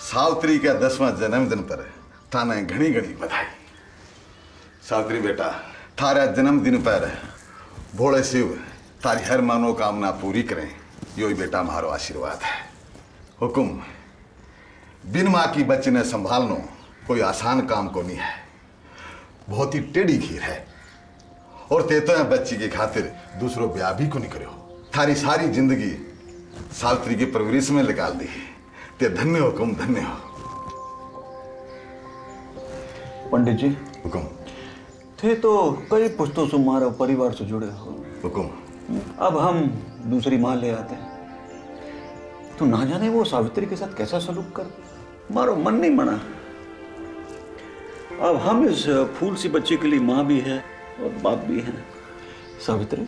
सावित्री के 10वां जन्मदिन पर थाने घनी घनी बधाई। सावित्री बेटा, थारा जन्मदिन पर भोले शिव तारी हर मनोकामना पूरी करें, यो ही बेटा मारो आशीर्वाद है। हुकुम, बिन माँ की बच्ची ने संभालनो कोई आसान काम को नहीं है, बहुत ही टेढ़ी खीर है। और ते तो बच्ची की खातिर दूसरों ब्याह भी को नहीं करो। थारी सारी जिंदगी सावित्री की परवरिश में निकाल दी। ते धन्य हो हुकुम, धन्य हो। पंडित जी, हुकुम। थे तो कई पुश्तों से हमारा परिवार से जुड़े हो। हुकुम। अब हम दूसरी माँ ले आते हैं तो ना जाने वो सावित्री के साथ कैसा सलूक कर हमारा मन नहीं मना। अब हम इस फूल सी बच्ची के लिए माँ भी है और बाप भी है। सावित्री,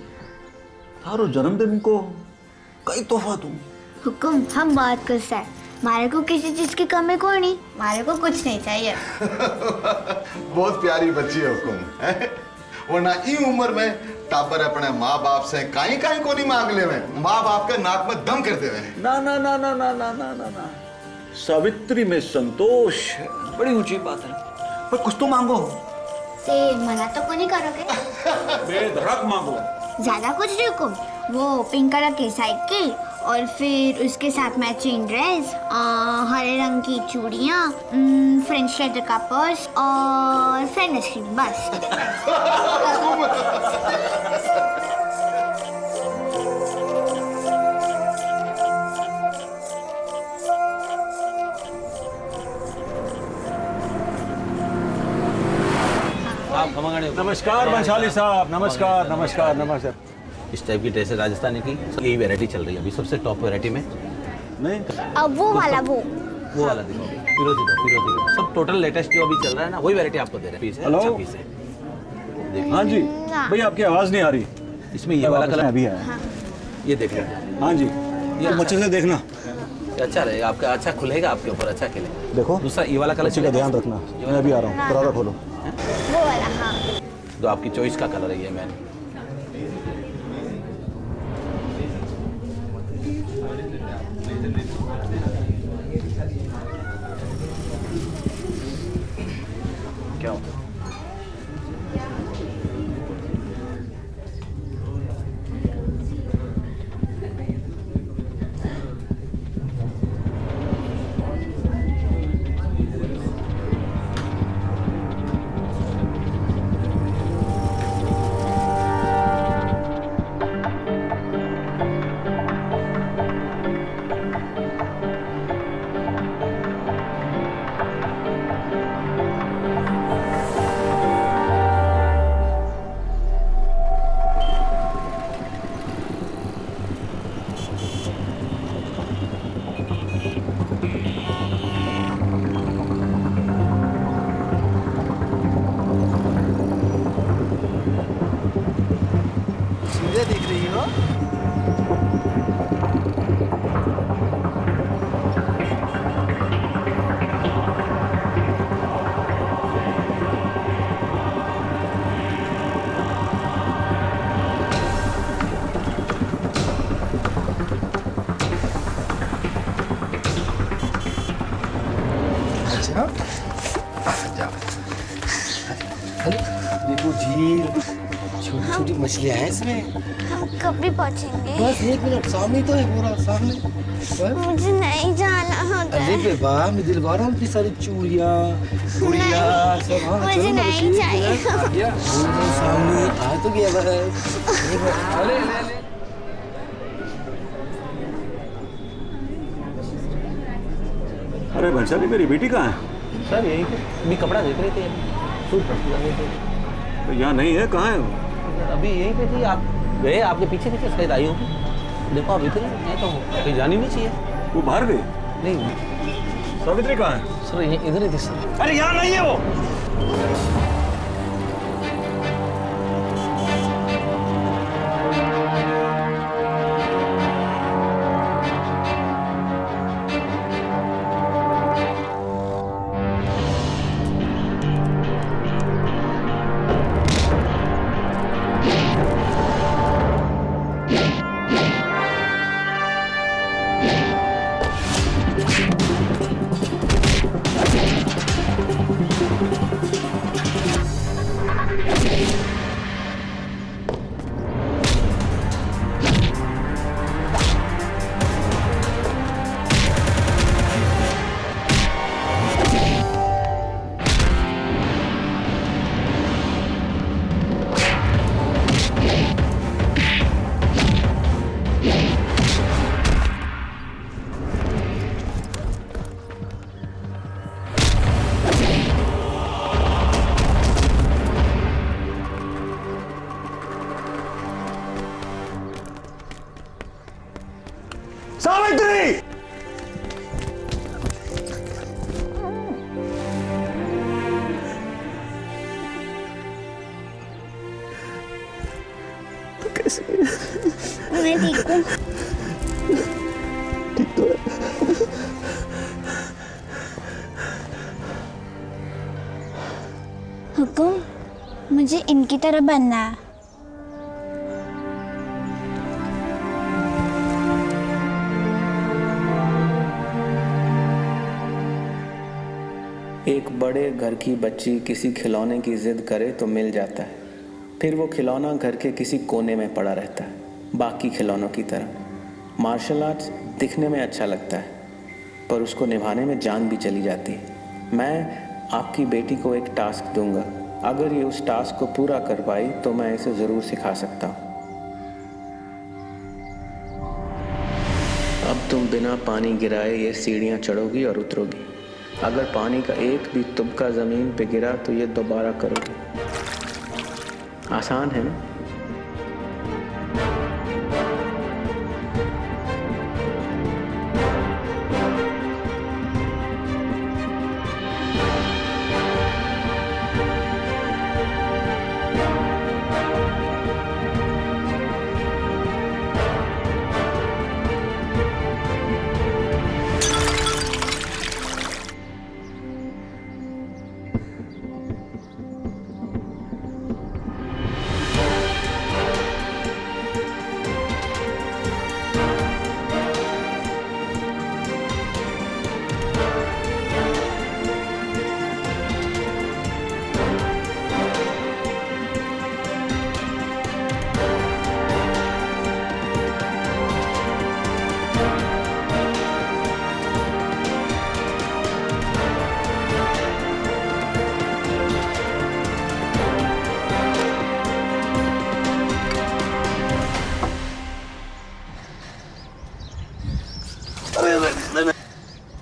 थारो जन्मदिन को कई तोहफा दूं। हुकुम, हम बहुत खुश हैं। हमारे को किसी चीज की कमी कोई नहीं, हमारे को कुछ नहीं चाहिए। बहुत प्यारी बच्ची है हुकुम। वरना ई उम्र में टाबर अपने माँ बाप से काई काई को नहीं मांग ले, माँ बाप के नाक में दम कर देवे। ना ना ना ना ना ना ना ना ना, सावित्री में संतोष है, बड़ी ऊंची बात है। पर कुछ तो मांगो। से मना तो कोई नहीं करोगे? बेधड़क मांगो। ज्यादा कुछ नहीं हुकुम, वो पिंक कलर की साइकिल और फिर उसके साथ मैचिंग ड्रेस, हरे रंग की चूड़ियाँ, फ्रेंच लेदर का पर्स और फ्रेंड आइसक्रीम, बस। नमस्कार वंशाली साहब, नमस्कार नमस्कार नमस्कार। इस टाइप की ड्रेस है राजस्थानी की, यही वैरायटी चल रही है अभी सबसे टॉप वैरायटी में। नहीं, अब वो वाला वो वाला देखो, फिरोजी दो, सब टोटल लेटेस्ट जो अभी चल रहा है ना, वही वैरायटी आपको दे रहे हैं। पीस है, हेलो? अच्छा पीस है। देखिए, हाँ जी भैया, आपकी आवाज़ नहीं आ रही। इसमें ये वाला कलर अभी आया। ये देख लीजिए। हाँ जी, ये तुम अच्छे से देखना। ये अच्छा रहेगा आपका, अच्छा खुलेगा आपके ऊपर, अच्छा खिले। देखो, दूसरा ये वाला कलर बच्ची का ध्यान रखना। मैं अभी आ रहा हूँ, दरवाजा खोलो। वो वाला, हाँ। जो आपकी चॉइस का कलर है ये मैंने। क्या हो? दिख रही हो? अच्छा, देखो झील, छोटी छोटी मछलियाँ हैं इसमें। हम कब भी पहुँचेंगे? बस 1 मिनट, सामने तो है, पूरा सामने। मुझे नहीं जाना होता अरे है। बेबा, मैं दिलवारा हूँ, इतनी सारी चूड़ियाँ, गुड़िया सब। हाँ, मुझे चलो ना, नहीं बस चाहिए। आ गया। सामने आ तो गया बस। अरे ले। अरे वंशाली, मेरी बेटी कहाँ है? सर यही पे अभी कपड़ा देख रहे थे, सूट तो यहाँ नहीं है, कहाँ है वो? अभी यहीं पे थी। आप गए, आपके पीछे पीछे शायद आई होगी। देखो अब इधर मैं तो कहीं जानी नहीं चाहिए। वो बाहर गई? नहीं सावित्री कहाँ है? सर, ये इधर ही थी सर। अरे यहाँ नहीं है वो। हुकुम। ठीक तो है। हुकुम, मुझे इनकी तरह बनना है। एक बड़े घर की बच्ची किसी खिलौने की जिद करे तो मिल जाता है, फिर वो खिलौना घर के किसी कोने में पड़ा रहता है, बाकी खिलौनों की तरह। मार्शल आर्ट्स दिखने में अच्छा लगता है, पर उसको निभाने में जान भी चली जाती है। मैं आपकी बेटी को एक टास्क दूंगा, अगर ये उस टास्क को पूरा कर पाई तो मैं इसे ज़रूर सिखा सकता हूँ। अब तुम बिना पानी गिराए ये सीढ़ियाँ चढ़ोगी और उतरोगी। अगर पानी का एक भी तुबका ज़मीन पे गिरा तो ये दोबारा करोगी। आसान है ना?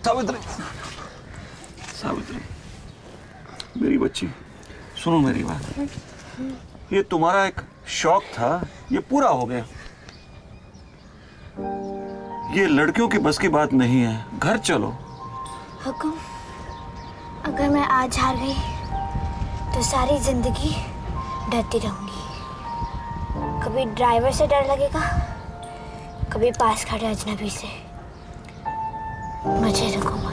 सावित्री, सावित्री, मेरी बच्ची, सुनो मेरी बात। ये तुम्हारा एक शौक था, ये पूरा हो गया। ये लड़कियों की बस की बात नहीं है, घर चलो। हुकुम, अगर मैं आज हार गई तो सारी जिंदगी डरती रहूंगी। कभी ड्राइवर से डर लगेगा, कभी पास खड़े अजनबी से। मुझे रुको मत।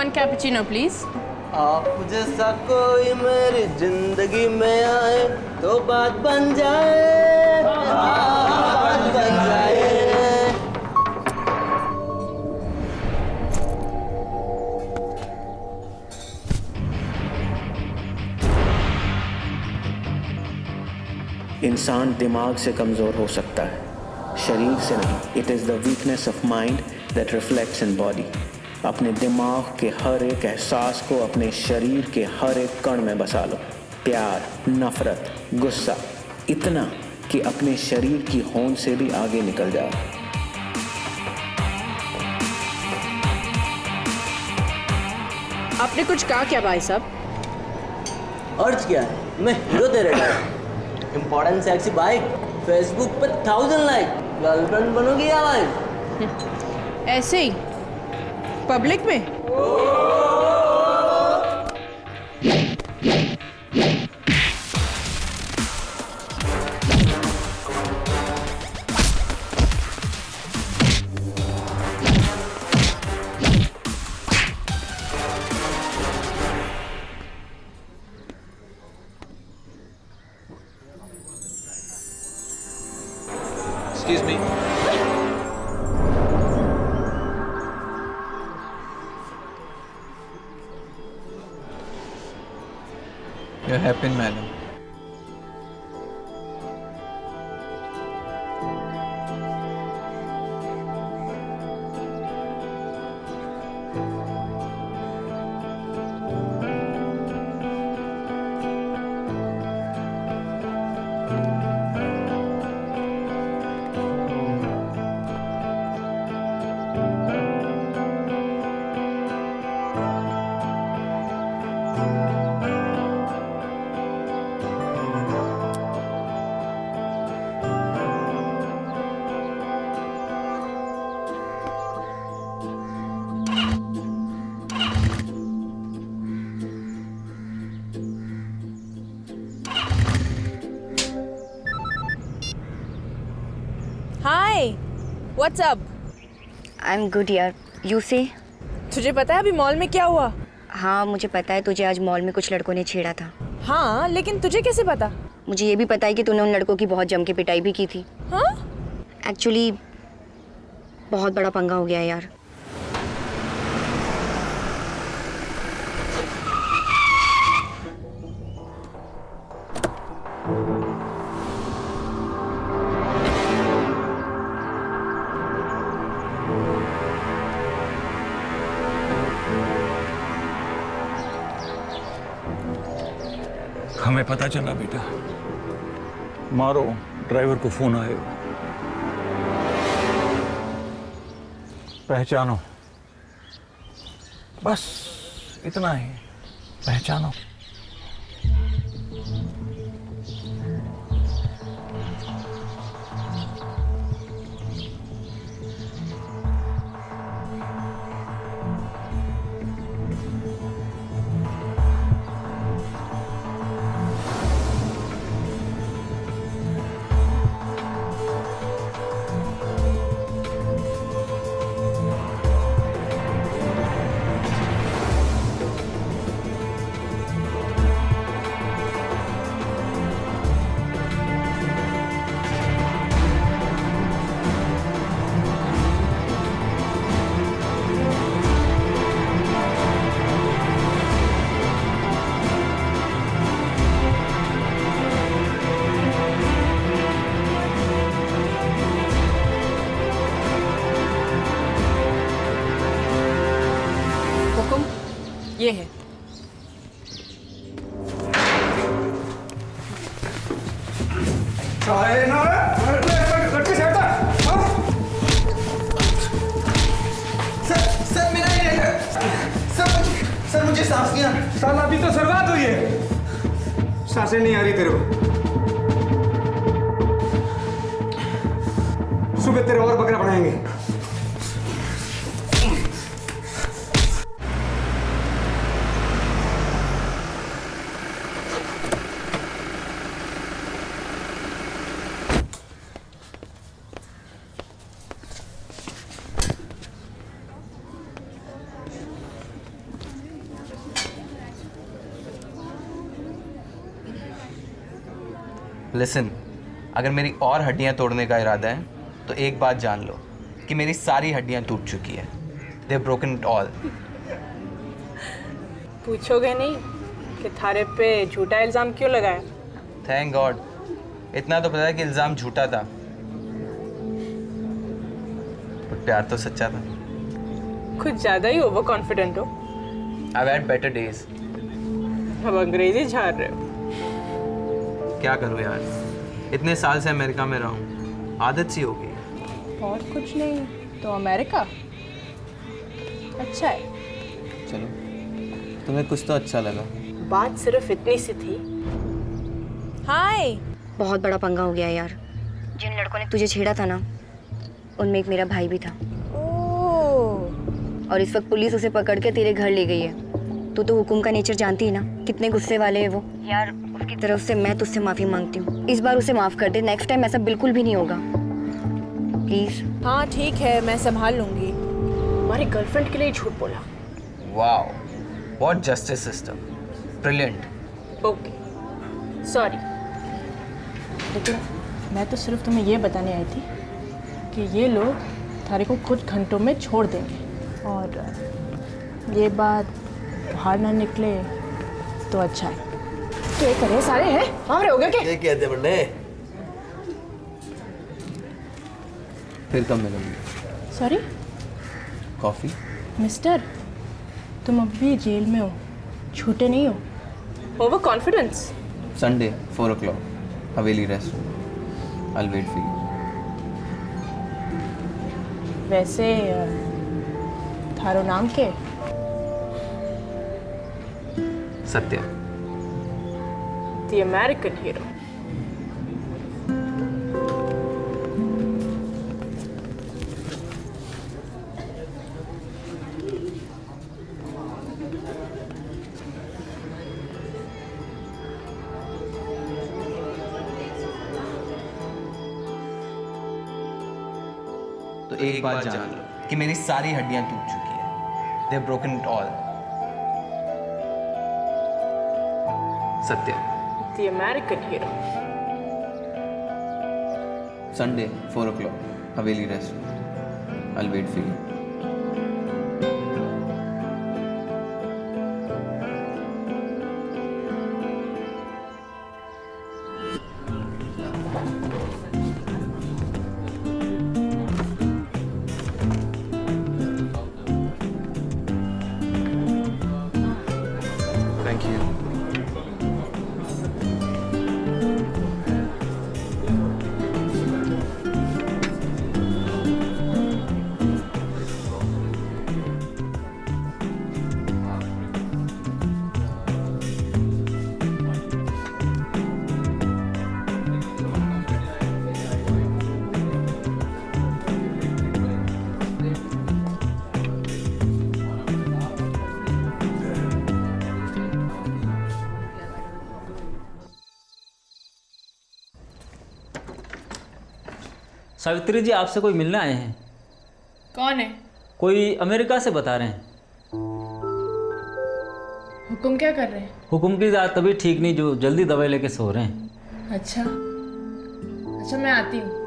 1 cappuccino, please. आप जैसा कोई मेरी जिंदगी में आए तो बात बन जाए, बात बन जाए। इंसान दिमाग से कमज़ोर हो सकता है, शरीर से नहीं। It is the weakness of mind that reflects in body. अपने दिमाग के हर एक एहसास को अपने शरीर के हर एक कण में बसा लो। प्यार, नफरत, गुस्सा, इतना कि अपने शरीर की होंद से भी आगे निकल जाओ। आपने कुछ कहा क्या भाई साहब? अर्ज क्या है? मैं हीरो तेरे का। इम्पोर्टेंट सेक्सी बाइक, फेसबुक पर 1000 लाइक, गर्लफ्रेंड बनोगी या वाइफ? ऐसे ही पब्लिक में? Excuse me. Your hairpin, madam. Hi, what's up? I am good यार, यू से? तुझे पता है अभी मॉल में क्या हुआ? हाँ मुझे पता है, तुझे आज मॉल में कुछ लड़कों ने छेड़ा था। हाँ, लेकिन तुझे कैसे पता? मुझे ये भी पता है कि तूने उन लड़कों की बहुत जम के पिटाई भी की थी। हाँ? एक्चुअली बहुत बड़ा पंगा हो गया है यार। हमें पता चला बेटा, मारो ड्राइवर को फोन आएगा, पहचानो, बस इतना ही, पहचानो। ये है। सर मेरा ही है। सर मुझे सांस नहीं आ रही। साला अभी तो शुरुआत हुई है, सांसें नहीं आ रही तेरे को। सुबह तेरे और बकरा बनाएंगे। लिसन, अगर मेरी और हड्डियां तोड़ने का इरादा है तो एक बात जान लो कि मेरी सारी हड्डियां टूट चुकी है। They broken it all. पूछोगे नहीं कि थारे पे झूठा इल्ज़ाम क्यों लगाया? थैंक गॉड, इतना तो पता है कि इल्ज़ाम झूठा था, पर प्यार तो सच्चा था। कुछ ज़्यादा ही ओवर कॉन्फिडेंट हो। I've had better days। अब अंग्रेजी झाड़ रहे हो। क्या करूँ यार, इतने साल से अमेरिका में रहा हूँ, आदत सी हो गई। और कुछ नहीं तो अमेरिका अच्छा है। चलो, तुम्हें कुछ तो अच्छा लगा। बात सिर्फ इतनी सी थी। हाय। बहुत बड़ा पंगा हो गया यार। जिन लड़कों ने तुझे छेड़ा था ना, उनमें एक मेरा भाई भी था। और इस वक्त पुलिस उसे पकड़ के तेरे घर ले गई है। तू तो हुकुम का नेचर जानती है ना, कितने गुस्से वाले हैं वो। यार उसकी तरफ से मैं तुझसे माफ़ी मांगती हूँ, इस बार उसे माफ़ कर दे। नेक्स्ट टाइम ऐसा बिल्कुल भी नहीं होगा, प्लीज़। हाँ ठीक है, मैं संभाल लूँगी। हमारी गर्लफ्रेंड के लिए झूठ बोला। Wow, what justice system, brilliant. Okay sorry, लेकिन मैं तो सिर्फ तुम्हें ये बताने आई थी कि ये लोग थारे को कुछ घंटों में छोड़ देंगे, और ये बात बाहर ना निकले तो अच्छा है। तो ये करे सारे हैं हमारे हो गए क्या? ये कहते बड़े। फिर कब मिलेंगे? Sorry coffee? मिस्टर, तुम अभी जेल में हो, छूटे नहीं हो। Over confidence. Sunday 4 o'clock, Haveli restaurant. I'll wait for you। वैसे थारो नाम के? सत्या। The American hero। तो एक बात जान लो कि मेरी सारी हड्डियां टूट चुकी है। They broken it all. Satya. The American hero। Sunday 4 o'clock, Haveli restaurant. I'll wait for you। Thank you। Savitri ji, आपसे कोई मिलने आए हैं। कौन है? कोई अमेरिका से बता रहे हैं। हुक्म क्या कर रहे हैं? हुकुम की तबीयत ठीक नहीं, जो जल्दी दवाई लेके सो रहे हैं। अच्छा अच्छा, मैं आती हूँ।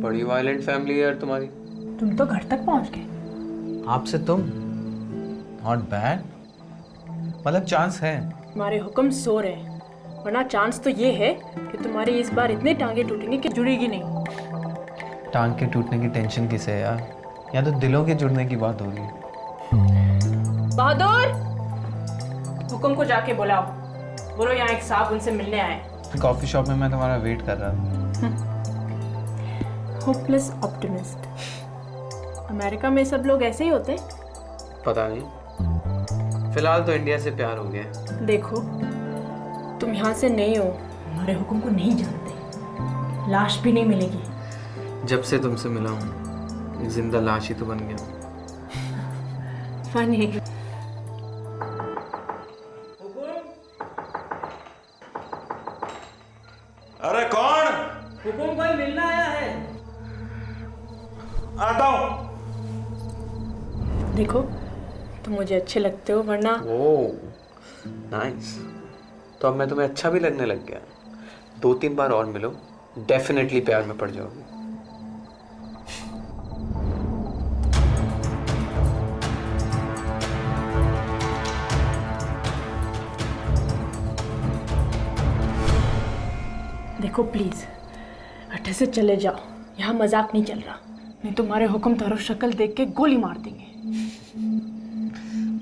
बड़ी वायलेंट फैमिली है यार तुम्हारी। तुम तो घर तक पहुंच गए। आपसे तुम? नॉट बैड, मतलब चांस है। तुम्हारे हुक्म सो रहे हैं, वरना चांस तो ये है कि तुम्हारी इस बार इतने टांगे टूटेंगे कि जुड़ेगी नहीं। टांग के टूटने की टेंशन किसे है यार, या तो दिलों के जुड़ने की बात होगी। बहादुर, हुक्म को जाके बुलाओ, बोलो यहाँ एक साहब उनसे मिलने आए। कॉफी शॉप में मैं तुम्हारा वेट कर रहा था। Hopeless optimist. अमेरिका में सब लोग ऐसे ही होते हैं? पता नहीं, फिलहाल तो इंडिया से प्यार हो गया। देखो, तुम यहाँ से नहीं हो, हमारे हुक्म को नहीं जानते। लाश भी नहीं मिलेगी। जब से तुमसे मिला हूँ एक जिंदा लाश ही तो बन गया। फनी। अरे कौन? हुकुम कोई मिलना आया है। आता हूँ। देखो तुम मुझे अच्छे लगते हो, वरना ओह नाइस। तो अब मैं तुम्हें अच्छा भी लगने लग गया। 2-3 बार और मिलो, डेफिनेटली प्यार में पड़ जाओगे। देखो प्लीज हटे से चले जाओ, यहाँ मजाक नहीं चल रहा। नहीं तुम्हारे हुक्म तारो शक्ल देख के गोली मार देंगे।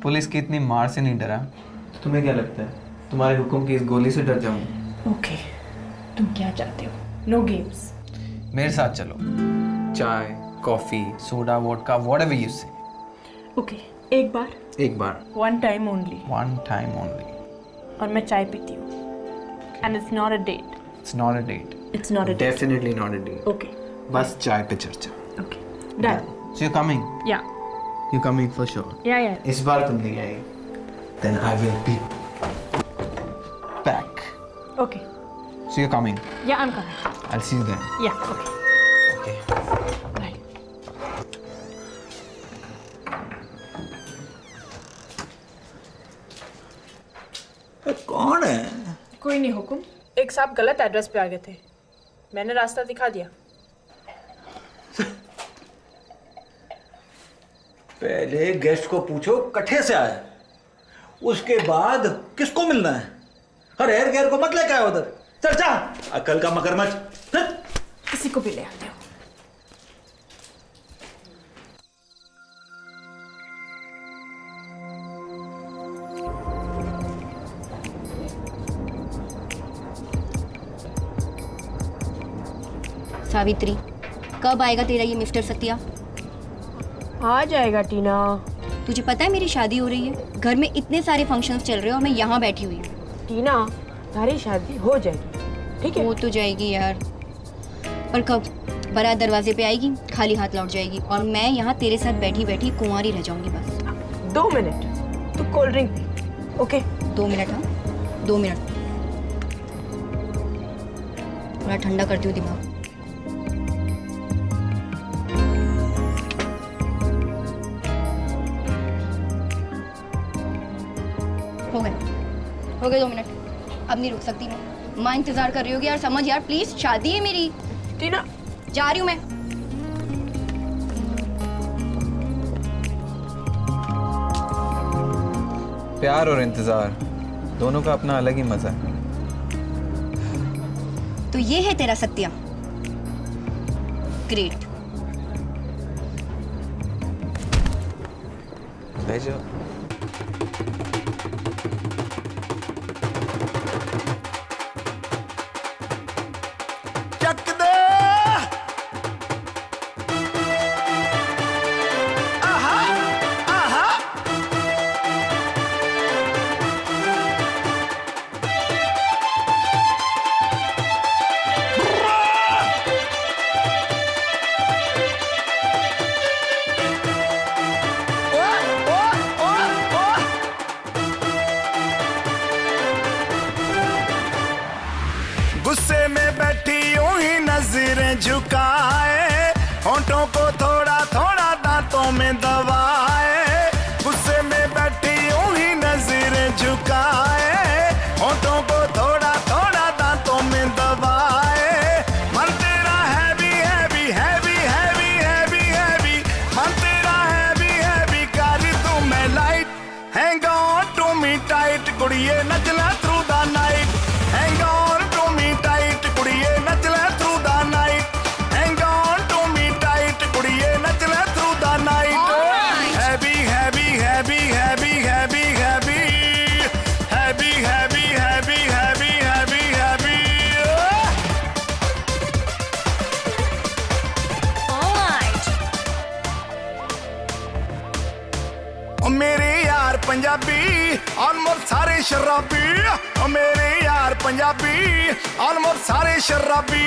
पुलिस की इतनी मार से नहीं डरा तो तुम्हें क्या लगता है तुम्हारे हुक्म की इस गोली से डर जाऊंगा? ओके, तुम क्या चाहते हो? No games. मेरे साथ चलो, chai coffee soda vodka whatever you say. Okay, एक बार। एक बार। One time only. One time only. और मैं चाय पीती हूँ। And it's not a date. It's not a date. It's not a date. Definitely not a date. Okay. बस चाय पे चर्चा। Okay. Done. So you're coming? Yeah. You're coming for sure. Yeah, yeah. इस बार तुम नहीं आई। Then I will be back. Okay. So you're coming? Yeah, I'm coming. I'll see you then. Yeah. Okay. Okay. Bye. कौन है? कोई नहीं हुकुम, एक साहब गलत एड्रेस पे आ गए थे, मैंने रास्ता दिखा दिया। पहले गेस्ट को पूछो कट्ठे से आया, उसके बाद किसको मिलना है। हर हेर गेर को मत लेके आया उधर। चल जा, अकल का मगरमच्छ। किसी को भी ले आते हो। सावित्री, कब आएगा तेरा ये मिस्टर सत्या? आ जाएगा टीना। तुझे पता है मेरी शादी हो रही है, घर में इतने सारे फंक्शंस चल रहे हैं और मैं यहाँ बैठी हुई हूँ। टीना, तुम्हारी शादी हो जाएगी, ठीक है? हो तो जाएगी यार, पर कब? बारात दरवाजे पे आएगी, खाली हाथ लौट जाएगी और मैं यहाँ तेरे साथ बैठी बैठी कुंवारी रह जाऊंगी बस। 2 मिनट, तू cold drink P. Okay? 2 minute? हाँ 2 मिनट। थोड़ा ठंडा करती हूँ दिमाग। हो गए 2 मिनट, अब नहीं रुक सकती मैं। माँ इंतजार कर रही होगी यार, समझ यार प्लीज, शादी है मेरी। टीना, जा रही हूँ मैं। प्यार और इंतजार दोनों का अपना अलग ही मजा है। तो ये है तेरा सत्या। ग्रेट। भेजो। गुस्से में बैठी यूं ही नजरें झुकाए, होंठों को थोड़ा थोड़ा दांतों में दबाए। गुस्से में बैठी यूं ही नजरें झुकाए, होंठों को थोड़ा थोड़ा दांतों में दबाए। मन तेरा heavy heavy heavy heavy heavy heavy, मन तेरा हैवी हैवी कर दूं मैं light. Hang on to me tight कुड़िए नचना through the night. Hang on to me tight कुड़िए नचना through the night. Hang on to me tight कुड़िए नचना through the night. Heavy heavy heavy heavy heavy heavy heavy heavy heavy heavy heavy heavy. ओ मेरे यार Punjabi almost सारे शराबी। ओ मेरे यार पंजाबी ऑलमोस्ट सारे शराबी।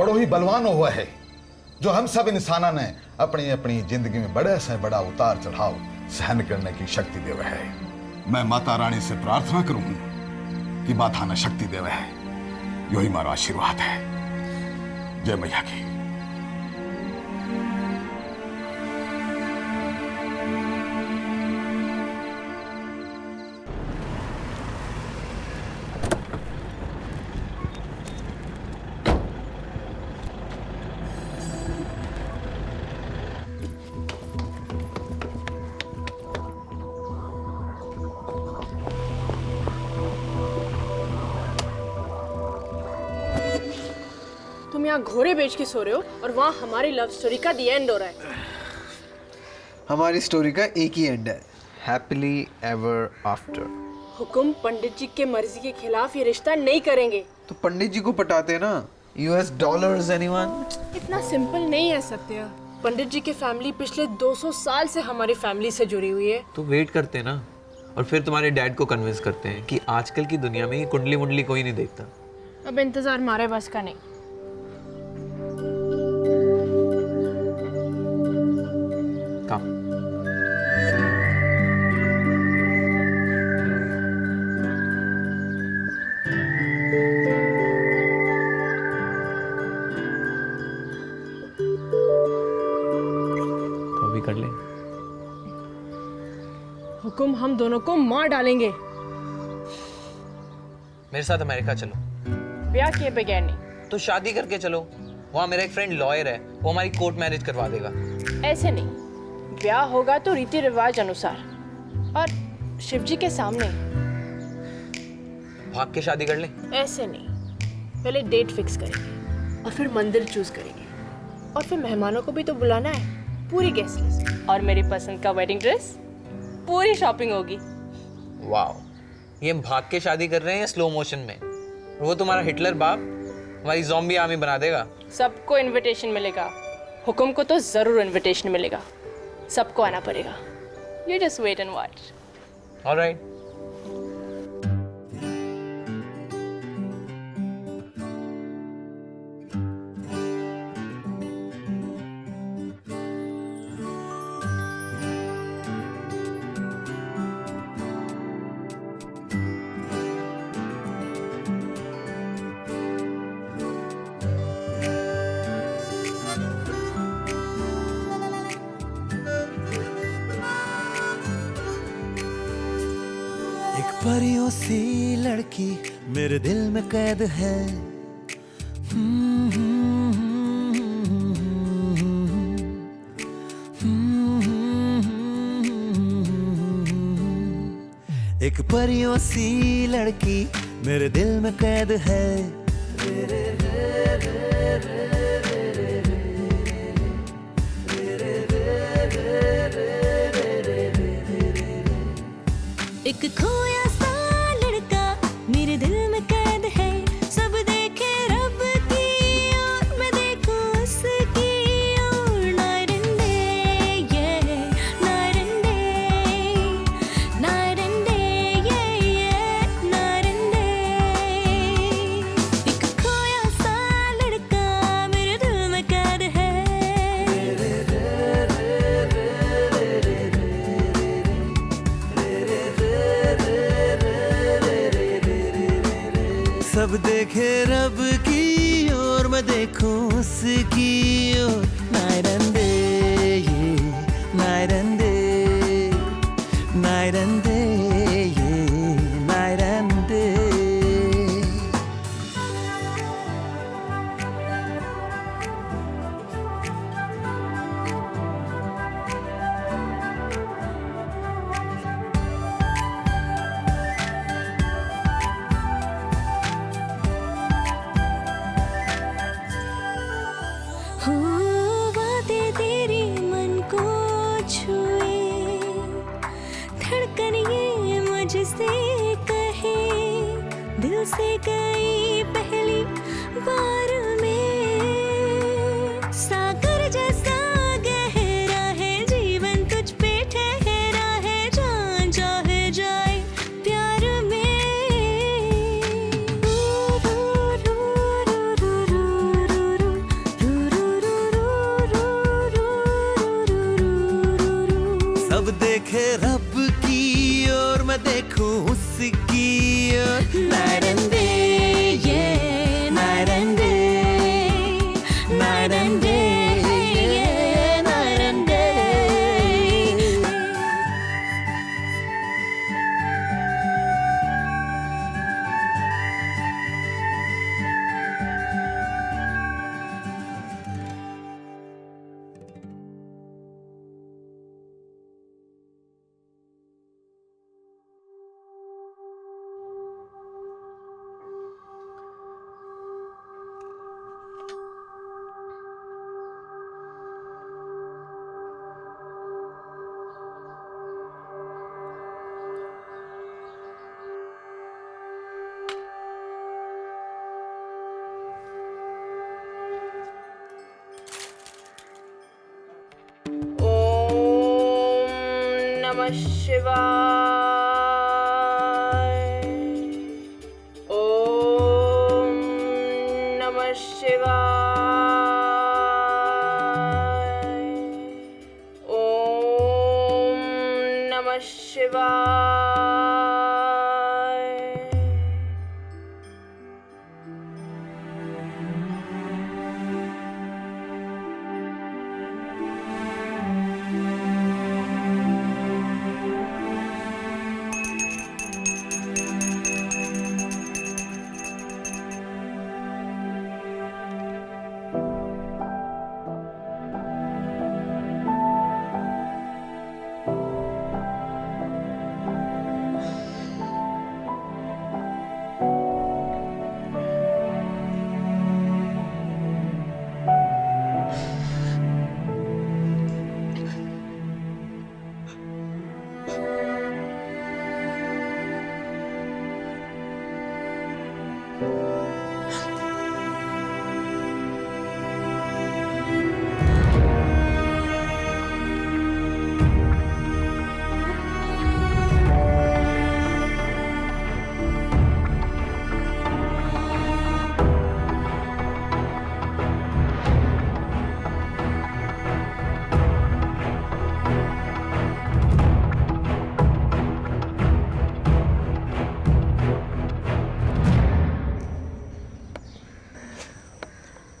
बड़ो ही बलवान हुआ है, जो हम सब इंसाना ने अपनी अपनी जिंदगी में बड़े से बड़ा उतार चढ़ाव सहन करने की शक्ति देवे है। मैं माता रानी से प्रार्थना करूं कि माता ने शक्ति देवे है। यही मारा आशीर्वाद है। जय मैया की। तुम यहाँ घोड़े बेच के सो रहे हो और वहाँ हमारी लव स्टोरी का दी एंड हो रहा है। हमारी स्टोरी का एक ही एंड है, हैप्पीली एवर आफ्टर। हुकुम पंडित जी के मर्जी के खिलाफ ये रिश्ता नहीं करेंगे। तो पंडित जी को पटाते ना, US डॉलर्स एनीवन? इतना सिंपल नहीं है सत्या। पंडित जी की फैमिली पिछले 200 साल से हमारी फैमिली से जुड़ी हुई है। तो वेट करते हैं ना, और फिर तुम्हारे डैड को कन्विंस करते हैं कि आजकल की दुनिया में ये कुंडली मुंडली कोई नहीं देखता। अब इंतजार हमारे बस का नहीं। काम तो अभी कर ले। हुकुम हम दोनों को मार डालेंगे। मेरे साथ अमेरिका चलो। ब्याह किए बगैर नहीं। तो शादी करके चलो, वहाँ मेरा एक फ्रेंड लॉयर है, वो हमारी कोर्ट मैरिज करवा देगा। ऐसे नहीं, ब्याह होगा तो रीति रिवाज अनुसार और शिवजी के सामने। भाग के शादी कर ले। ऐसे नहीं, पहले डेट फिक्स करेंगे और फिर मंदिर चूज करेंगे और फिर मेहमानों को भी तो बुलाना है, पूरी गेस्ट लिस्ट और मेरी पसंद का वेडिंग ड्रेस, पूरी शॉपिंग होगी। वाओ, ये हम भाग के शादी कर रहे हैं या स्लो मोशन में? वो तुम्हारा हिटलर बाप हमारी ज़ॉम्बी आर्मी बना देगा। सबको इनविटेशन मिलेगा, हुकुम को तो जरूर इनविटेशन मिलेगा, सबको आना पड़ेगा। You just wait and watch. All right. परियों सी लड़की मेरे दिल में कैद है। एक परियों सी लड़की मेरे दिल में कैद है। एक खोया सा लड़का मेरे दिल में कैद है। सब देखे रब की और मैं देखूं उसकी और। नाइट एंड डे ये, night and day, night and day ये, नाइट एंड डे। एक खोया सा लड़का मेरे दिल में कैद है। सब देखे रब की और मैं देखूं उसकी और। नाइट एंड डे ये, night and day, night and day ये, नाइट एंड डे। हो बातें तेरी मन को छुए, धड़कन ये मुझसे कहे, दिल से गई पहली बार में। सागर जैसा गहरा है जीवन तुझ पे ठहरा है, जान चाहे जाए प्यार में। रू रू रू रू रू रू रू। अब देखे रब की और मैं देखूं उसकी ओर। नाइट एंड डे, ये night and day, night and day, ये नाइट एंड डे। नमः शिवाय। ओम नमः शिवाय। ओम नमः शिवाय।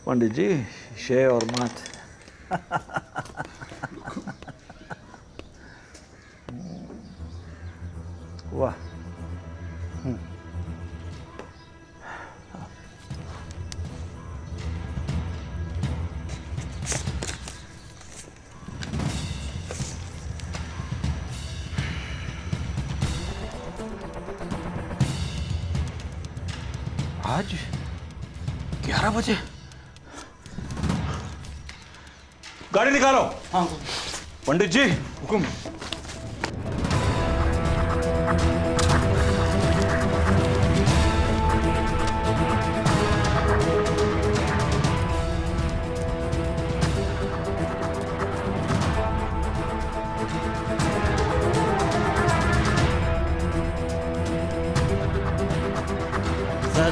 पंडित जी, शे और मात। वाह। आज 11 बजे गाड़ी निकालो। हाँ पंडित जी, हुकुम। सर,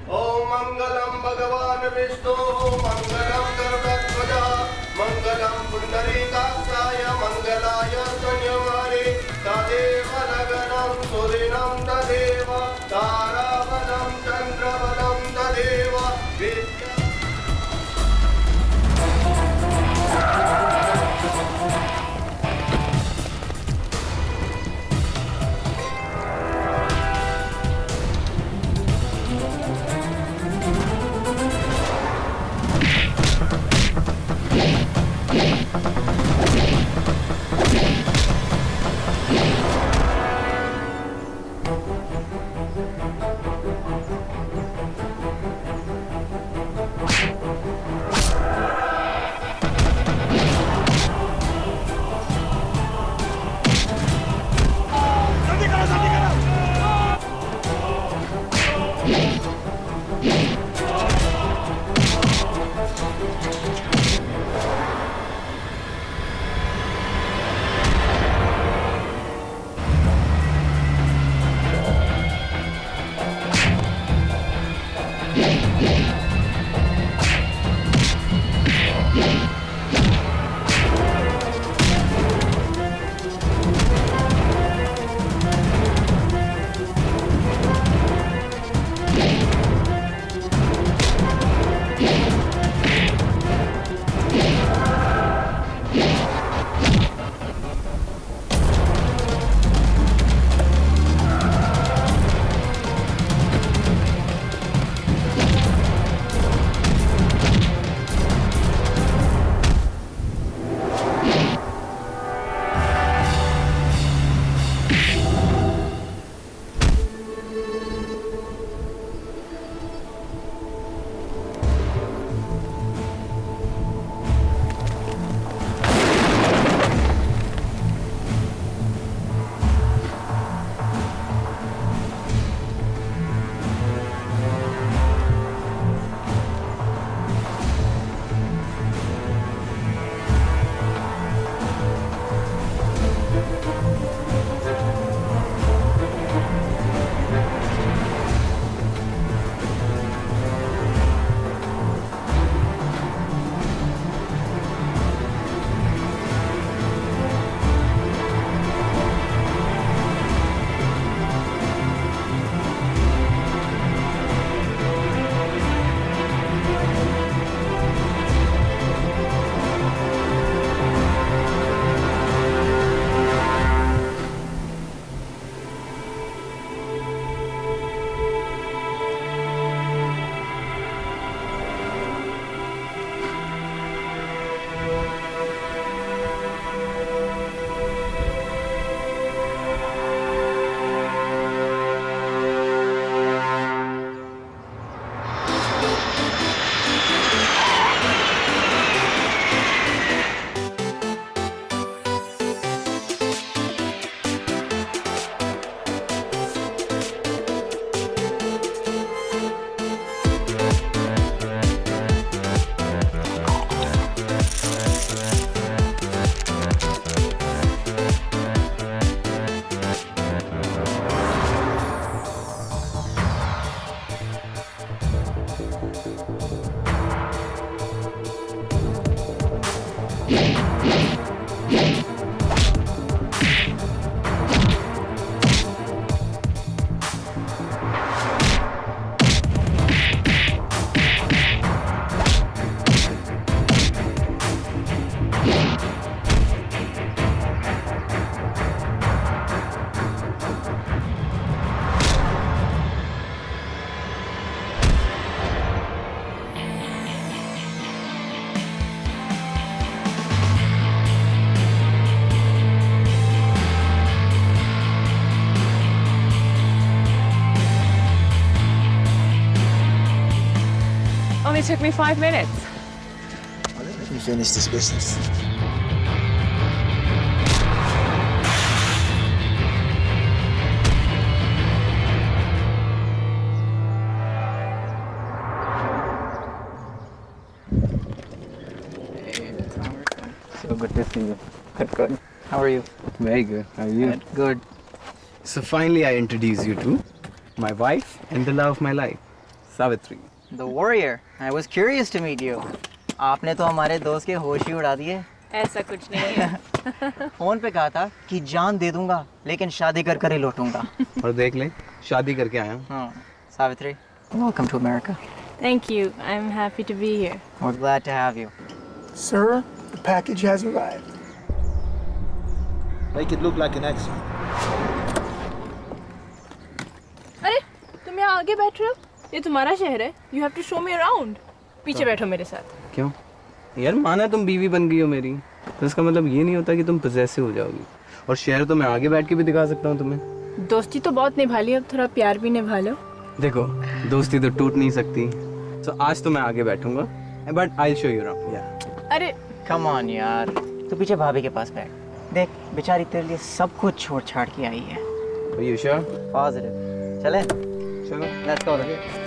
ओम मंगलम भगवान विष्णु मंगलम Garuda Only took me 5 minutes. Let me finish this business. So good to see you. Good. How are you? Very good. How are you? Good. So finally I introduce you to my wife and the love of my life, Savitri. The warrior. I was curious to meet you. आपने तो हमारे दोस्त के होश ही उड़ा दिए। ऐसा कुछ नहीं है। फोन पे कहा था कि जान दे दूंगा लेकिन शादी कर कर ही लौटूंगा। और देख ले, शादी करके आया हूँ। हाँ, Savitri, welcome to America. Thank you. I'm happy to be here. We're glad to have you. Sir, the package has arrived. Make it look like an accident. अरे, तुम यहाँ आगे बैठ रहे हो? ये तुम्हारा शहर है। You have to show me around. पीछे बैठो मेरे साथ। क्यों? यार माना तुम बीवी बन गई हो मेरी, तो इसका मतलब ये नहीं होता कि तुम पोजेसिव हो जाओगी। और शहर तो मैं आगे बैठ के भी दिखा सकता हूँ तुम्हें। दोस्ती तो बहुत निभा ली, अब थोड़ा प्यार भी निभा लो। देखो, दोस्ती तो टूट नहीं सकती। तो आज तो मैं आगे बैठूंगा, but I show you around. या अरे Come on यार, तू पीछे भाभी के पास बैठ। देख, बेचारी तेरे लिए सब कुछ छोड़ छाड़ के आई है। Are you sure? Positive. चले? चलो। Let's go then.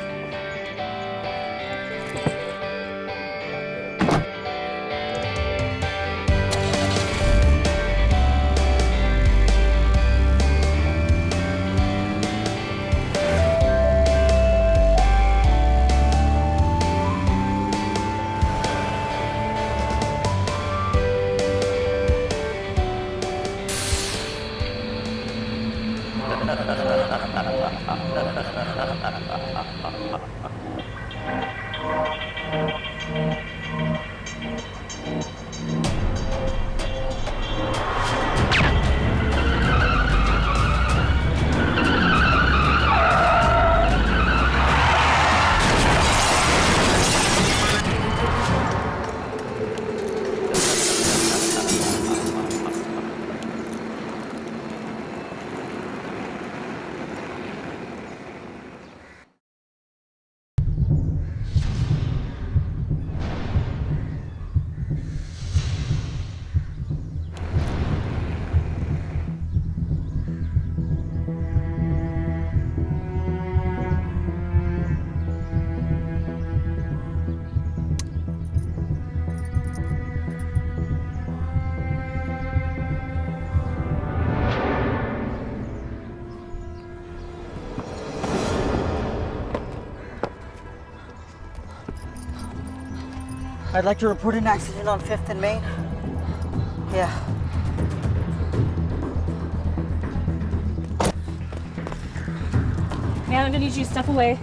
I'd like to report an accident on 5th and Main. Yeah. Ma'am, I'm gonna need you to step away.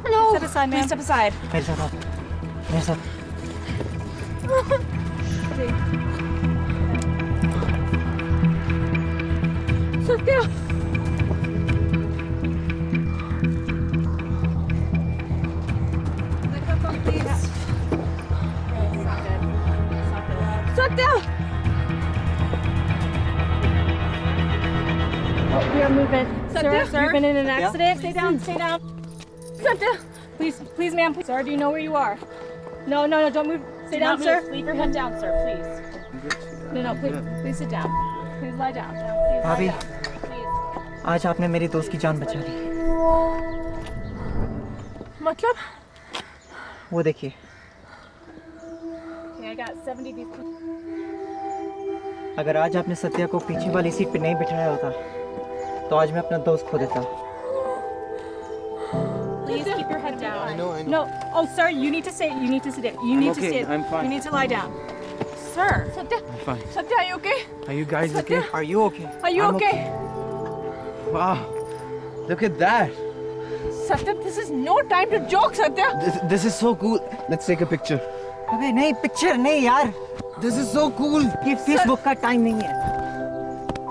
Hello. Step aside, ma'am. Please step aside. मेरे साथ आओ। मेरे साथ। Satya. Satya! Oh, we are moving. Satya? Sir, you've been in an Satya? accident. Stay down, stay down. Satya! Please, ma'am. Sir, do you know where you are? No, don't move. Stay down, sir. Leave your head down, sir, please. No, please sit down. Please lie down. Please भाभी, lie down. Please. आज आपने मेरी दोस्त की जान बचा ली। मतलब? वो देखिए। Okay, I got 70 these. अगर आज आपने सत्या को पीछे वाली सीट पे नहीं बिठाया होता, तो आज मैं अपना दोस्त खो देता। Please keep your head down. I know. No. Oh, sir, you need to sit. You need to sit. You need to okay, sit. I'm fine. You need to lie down. Sir, Satya. Fine. Satya, are you okay? Are you guys Satya? okay? Are you okay? Are you I'm okay? Wow. Look at that. Satya, this is no time to joke, Satya. This is so cool. Let's take a picture. अबे नहीं picture नहीं यार, This is so cool. ये Facebook का time नहीं है.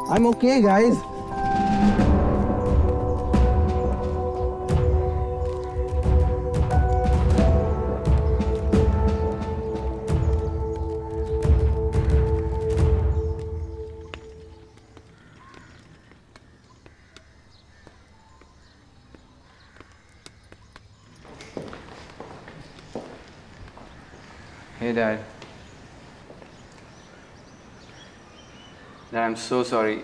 I'm okay, guys. Hey, Dad. Dad, I'm so sorry.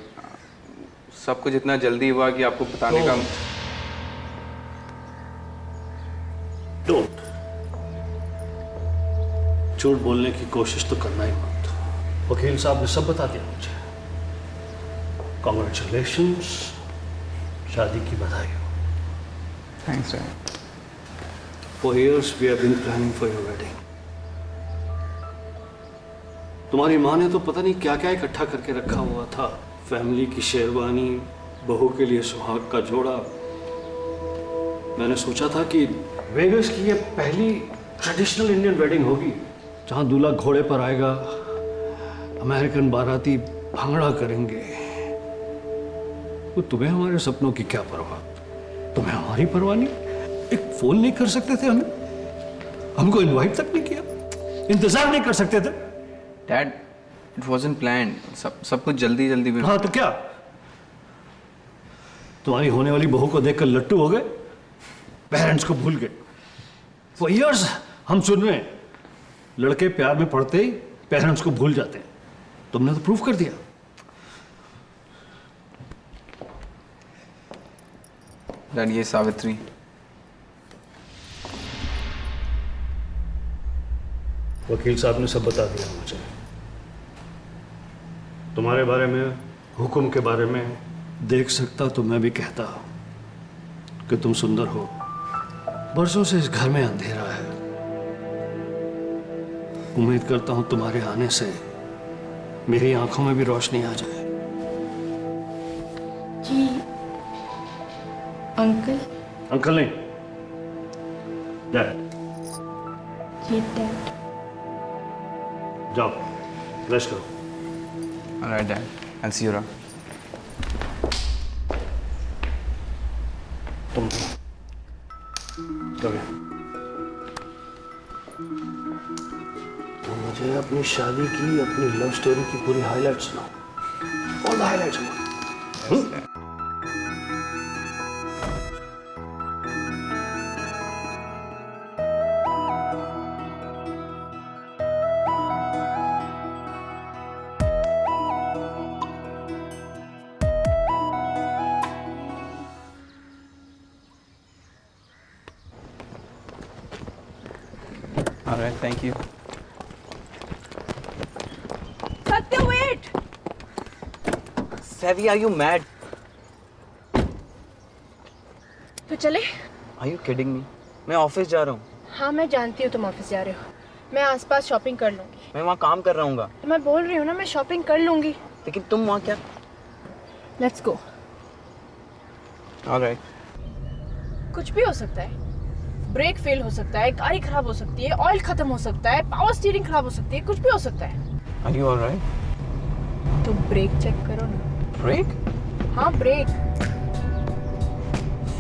सब कुछ इतना जल्दी हुआ कि आपको बताने का डोंट। झूठ बोलने की कोशिश तो करना ही मत। वकील साहब ने सब बता दिया मुझे। कॉन्ग्रेचुलेशंस, शादी की बधाई हो। Thanks, Dad. For years we have been planning for your wedding. तुम्हारी माँ ने तो पता नहीं क्या क्या इकट्ठा करके रखा हुआ था। फैमिली की शेरवानी, बहू के लिए सुहाग का जोड़ा। मैंने सोचा था कि वेगस की ये पहली ट्रेडिशनल इंडियन वेडिंग होगी, जहाँ दूल्हा घोड़े पर आएगा, अमेरिकन बाराती भांगड़ा करेंगे। तो तुम्हें हमारे सपनों की क्या परवाह? तुम्हें हमारी परवाह नहीं? एक फोन नहीं कर सकते थे हमें? हमको इनवाइट तक नहीं किया? इंतजार नहीं कर सकते थे? Dad, it wasn't planned. सब कुछ जल्दी जल्दी में. हाँ तो क्या? तुम्हारी होने वाली बहू को देखकर लट्टू हो गए, पेरेंट्स को भूल गए। For years हम सुन रहे हैं, लड़के प्यार में पड़ते ही पेरेंट्स को भूल जाते हैं। तुमने तो प्रूफ कर दिया। Dad, ये सावित्री. वकील साहब ने सब बता दिया मुझे। तुम्हारे बारे में, हुक्म के बारे में देख सकता तो मैं भी कहता कि तुम सुंदर हो। बरसों से इस घर में अंधेरा है। उम्मीद करता हूं तुम्हारे आने से मेरी आंखों में भी रोशनी आ जाए। जी अंकल। अंकल नहीं, डैड। जी डैड। जाओ, रेस्ट करो। All right, Dad. I'll see you around. तुम कभी तो मुझे अपनी शादी की, अपनी लव स्टोरी की पूरी हाईलाइट सुनाओ। All the highlights. All right, thank you. Satya, wait! Savi, are you mad? तो चले? Are you kidding me? मैं ऑफिस जा रहा हूँ. हाँ मैं जानती हूँ तुम ऑफिस जा रहे हो। मैं आसपास शॉपिंग कर लूँगी। मैं वहाँ काम कर रहा हूँगा. तो मैं बोल रही हूँ ना, मैं शॉपिंग कर लूँगी। लेकिन तुम वहाँ क्या? Let's go. All right. कुछ भी हो सकता है। ब्रेक फेल हो सकता है, गाड़ी खराब हो सकती है, ऑयल खत्म हो सकता है, पावर स्टीयरिंग खराब हो सकती है, कुछ भी हो सकता है। Are you all right? तो ब्रेक चेक करो ना। Break? हाँ break.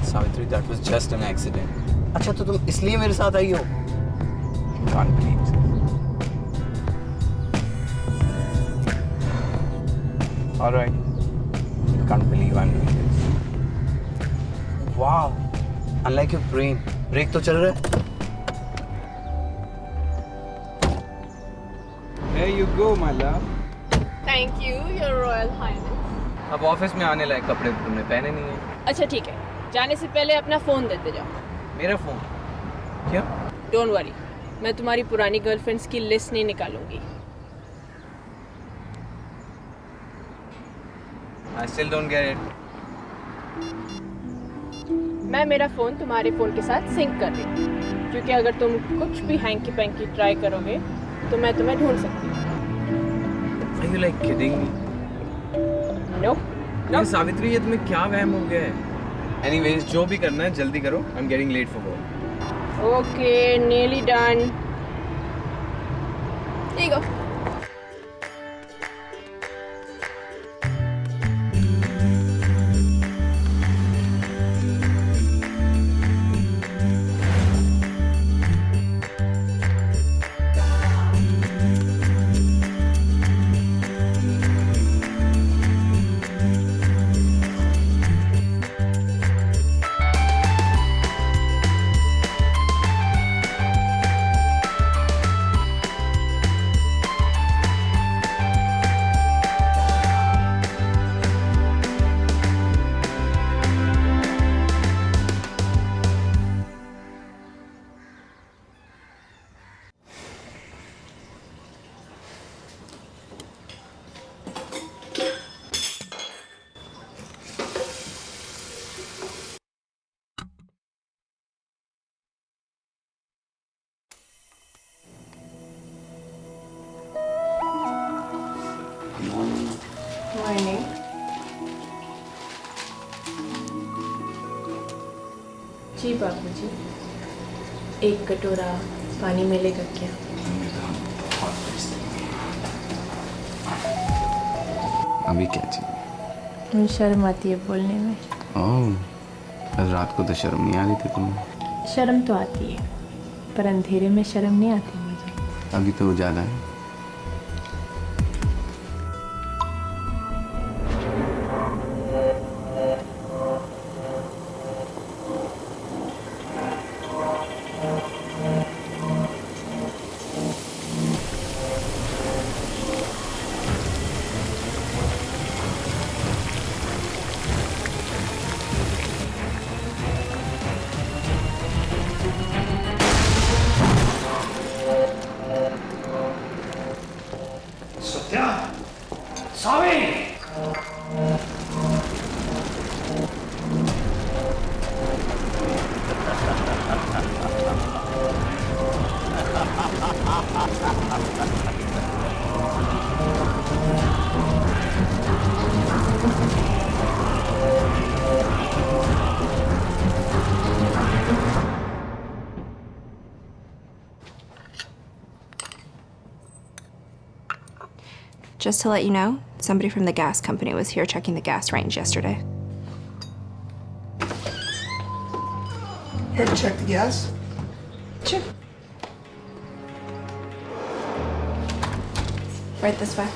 Savitri, that was just an accident. अच्छा तो तुम इसलिए मेरे साथ आई हो? Can't believe it. All right. Can't believe I'm doing this. Wow. Unlike your brain. Break तो चल रहा है. There you go, my love. Thank you, your royal highness. अब ऑफिस में आने लायक कपड़े तो तुमने पहने नहीं है. अच्छा ठीक है, जाने से पहले अपना फोन देते जाओ। मेरा फोन? क्या? डोंट वरी, मैं तुम्हारी पुरानी गर्लफ्रेंड्स की लिस्ट नहीं निकालूंगी। I still don't get it. मैं मेरा फ़ोन तुम्हारे फ़ोन के साथ सिंक कर रही हूँ, क्योंकि अगर तुम कुछ भी हैंकी पैंकी ट्राई करोगे तो मैं तुम्हें ढूंढ सकती हूँ। Are you like kidding me? No. ये सावित्री, ये तुम्हें क्या वहम हो गया है? Anyways, जो भी करना है जल्दी करो. I'm getting late for work. Okay, nearly done. Here you go. Morning. जी बाबूजी, एक कटोरा पानी मिलेगा क्या? अभी क्या चाहिए? मुझे शर्म आती है बोलने में। ओह, कल रात को तो शर्म नहीं आ रही थी तुम्हें। शर्म तो आती है, पर अंधेरे में शर्म नहीं आती मुझे। अभी तो उजाला है। Just to let you know, somebody from the gas company was here checking the gas range yesterday. Here to check the gas? Sure. Right this way.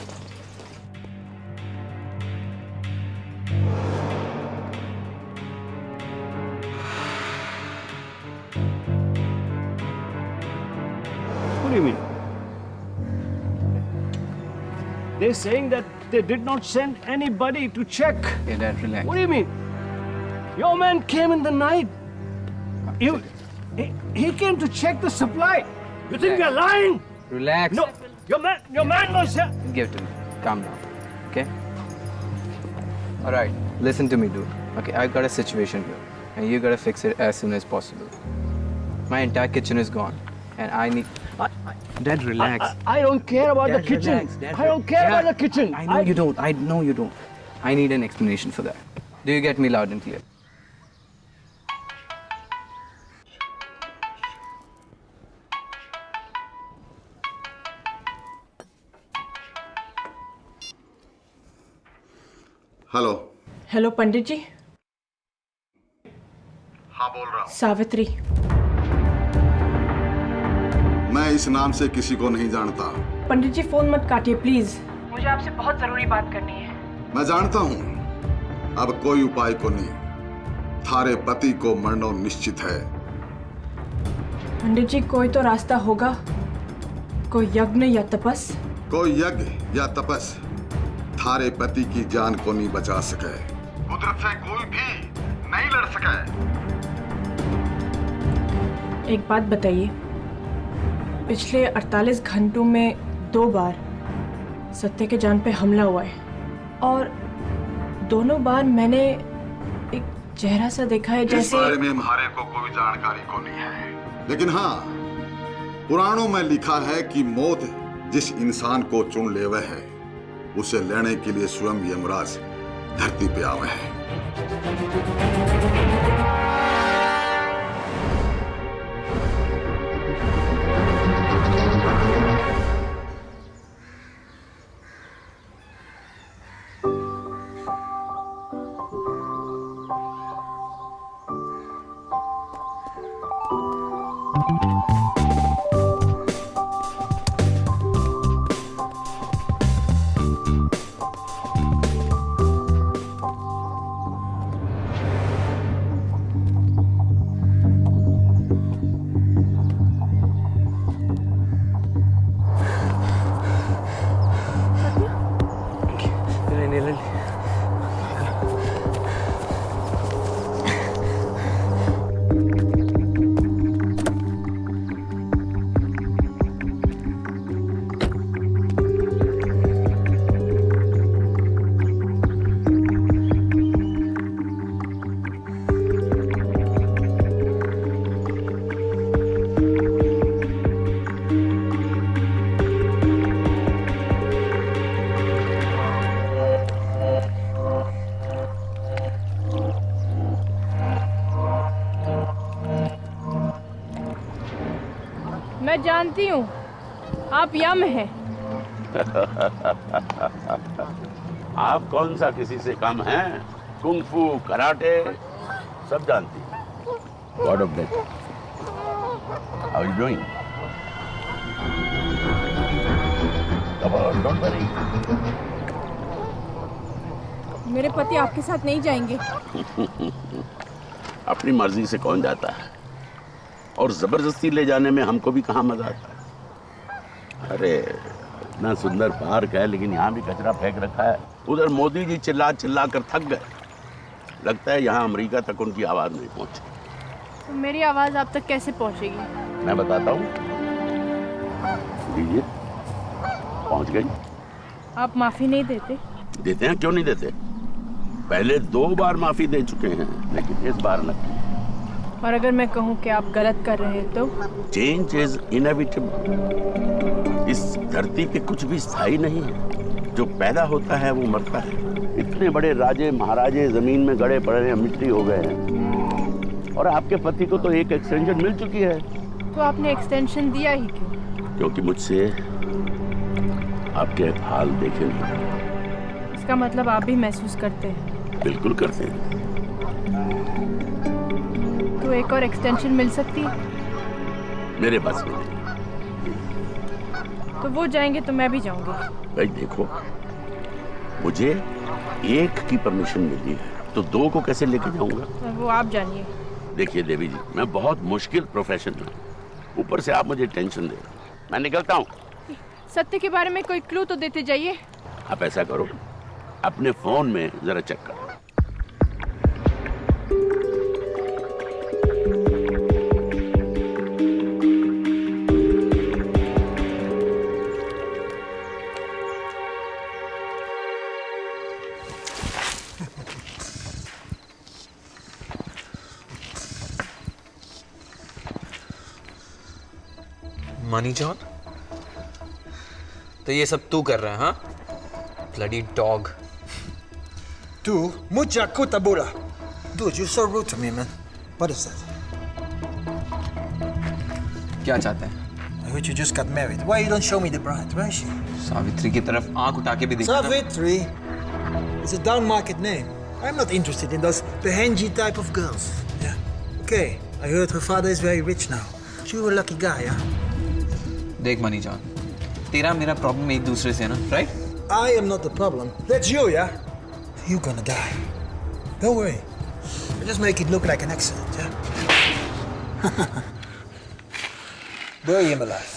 What do you mean? They're saying that they did not send anybody to check. Yeah, Dad, relax. What do you mean? Your man came in the night. He came to check the supply. You think we're lying? Relax. No, your man was here. Give it to me. Calm down. Okay? All right. Listen to me, dude. Okay, I've got a situation here, and you gotta fix it as soon as possible. My entire kitchen is gone, and I need. Dad, relax. I don't care about Dad, the kitchen. relax. Dad, I don't care about the kitchen. I know you don't. I know you don't. I need an explanation for that. Do you get me loud and clear? Hello. Hello Pandit ji. हाँ, बोल रहा हूँ। सावित्री। मैं इस नाम से किसी को नहीं जानता। पंडित जी फोन मत काटिए प्लीज, मुझे आपसे बहुत जरूरी बात करनी है। मैं जानता हूँ, अब कोई उपाय को नहीं, थारे पति को मरना निश्चित है। पंडित जी कोई तो रास्ता होगा, कोई यज्ञ या तपस। कोई यज्ञ या तपस थारे पति की जान को नहीं बचा सके। कुदरत से कोई भी नहीं लड़ सके। एक बात बताइए, पिछले 48 घंटों में 2 बार सत्य के जान पे हमला हुआ है और दोनों बार मैंने एक चेहरा सा देखा है जैसे। इस बारे में हमारे को कोई जानकारी को नहीं है, लेकिन हाँ, पुराणों में लिखा है कि मौत जिस इंसान को चुन लेवे है उसे लेने के लिए स्वयं यमराज धरती पे आवे हैं। मैं जानती हूँ आप यम हैं। आप कौन सा किसी से कम हैं? कुंग फू, कराटे सब जानती हैं। God of death. How you doing? Come on, don't worry. मेरे पति आपके साथ नहीं जाएंगे। अपनी मर्जी से कौन जाता है, और जबरदस्ती ले जाने में हमको भी कहाँ मजा आता है। अरे इतना सुंदर पार्क है, लेकिन यहाँ भी कचरा फेंक रखा है। उधर मोदी जी चिल्ला चिल्ला कर थक गए। लगता है यहाँ अमेरिका तक उनकी आवाज नहीं पहुंची। तो मेरी आवाज आप तक कैसे पहुंचेगी? मैं बताता हूँ, लीजिए, पहुंच गई। आप माफी नहीं देते? देते हैं, क्यों नहीं देते। पहले 2 बार माफी दे चुके हैं, लेकिन इस बार नहीं। और अगर मैं कहूँ कि आप गलत कर रहे हैं तो? Change is inevitable. इस धरती पे कुछ भी स्थायी नहीं है। जो पैदा होता है वो मरता है। इतने बड़े राजे महाराजे जमीन में गड़े पड़े हैं, मिट्टी हो गए हैं। और आपके पति को तो एक एक्सटेंशन मिल चुकी है। तो आपने एक्सटेंशन दिया ही क्यों? क्योंकि मुझसे आपके हाल देखे नहीं। इसका मतलब आप भी महसूस करते हैं? बिल्कुल करते हैं। तो एक और एक्सटेंशन मिल सकती है? मेरे बस में नहीं। तो वो जाएंगे तो मैं भी जाऊंगी। भाई देखो, मुझे 1 की परमिशन मिली है, तो 2 को कैसे लेके जाऊंगा? वो आप जानिए। देखिए देवी जी, मैं बहुत मुश्किल प्रोफेशन में हूँ, ऊपर से आप मुझे टेंशन दे। मैं निकलता हूँ। सत्य के बारे में कोई क्लू तो देते जाइए। आप ऐसा करो, अपने फोन में जरा चेक करो। मनी जॉन, तो ये सब तू कर रहा है? हाँ, bloody dog. Tu, mucha cutabura. Dude, you're so rude to me, man. What is that? क्या चाहते हैं? I heard you just got married. Why you don't show me the bride? Where is she? Savitri की तरफ आंख उठा के भी देखना। Savitri. It's a down market name. I'm not interested in those Behenji type of girls. Yeah. Okay. I heard her father is very rich now. You're a lucky guy, yeah? देख money John, तेरा मेरा problem एक दूसरे से है ना, right? I am not the problem. That's you, yeah? You're gonna die. Don't worry. I'll just make it look like an accident, yeah? Bury him alive.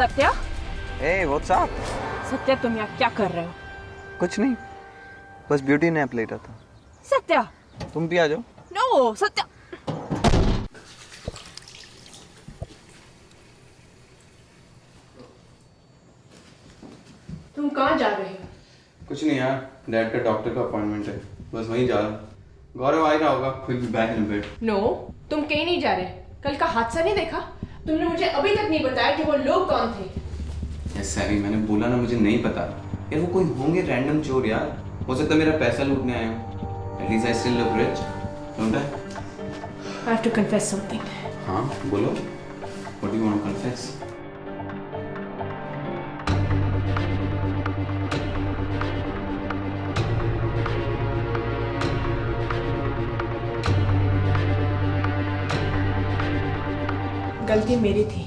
Satya, Hey, what's up? Satya तुम यहाँ क्या कर रहे हो? कुछ नहीं, बस ब्यूटी नैप ले रहा था। सत्या, तुम भी आ जाओ। नो सत्या। तुम कहाँ जा रहे हो? कुछ नहीं यार, डैड का डॉक्टर का अपॉइंटमेंट है, बस वहीं जा रहा। गौरव आ ही रहा होगा, फिर भी बैक इन बेड। नो, तुम कहीं नहीं जा रहे। कल का हादसा नहीं देखा? तुमने मुझे अभी तक नहीं बताया कि वो लोग कौन थे। यस सैवी, मैंने बोला ना मुझे नहीं पता। यार वो कोई होंगे रैंडम चोर यार, हो सकता है मेरा पैसा लूटने आए हो। At least I still look rich, don't I? I have to confess something. हाँ, बोलो। What do you want to confess? गलती मेरी थी।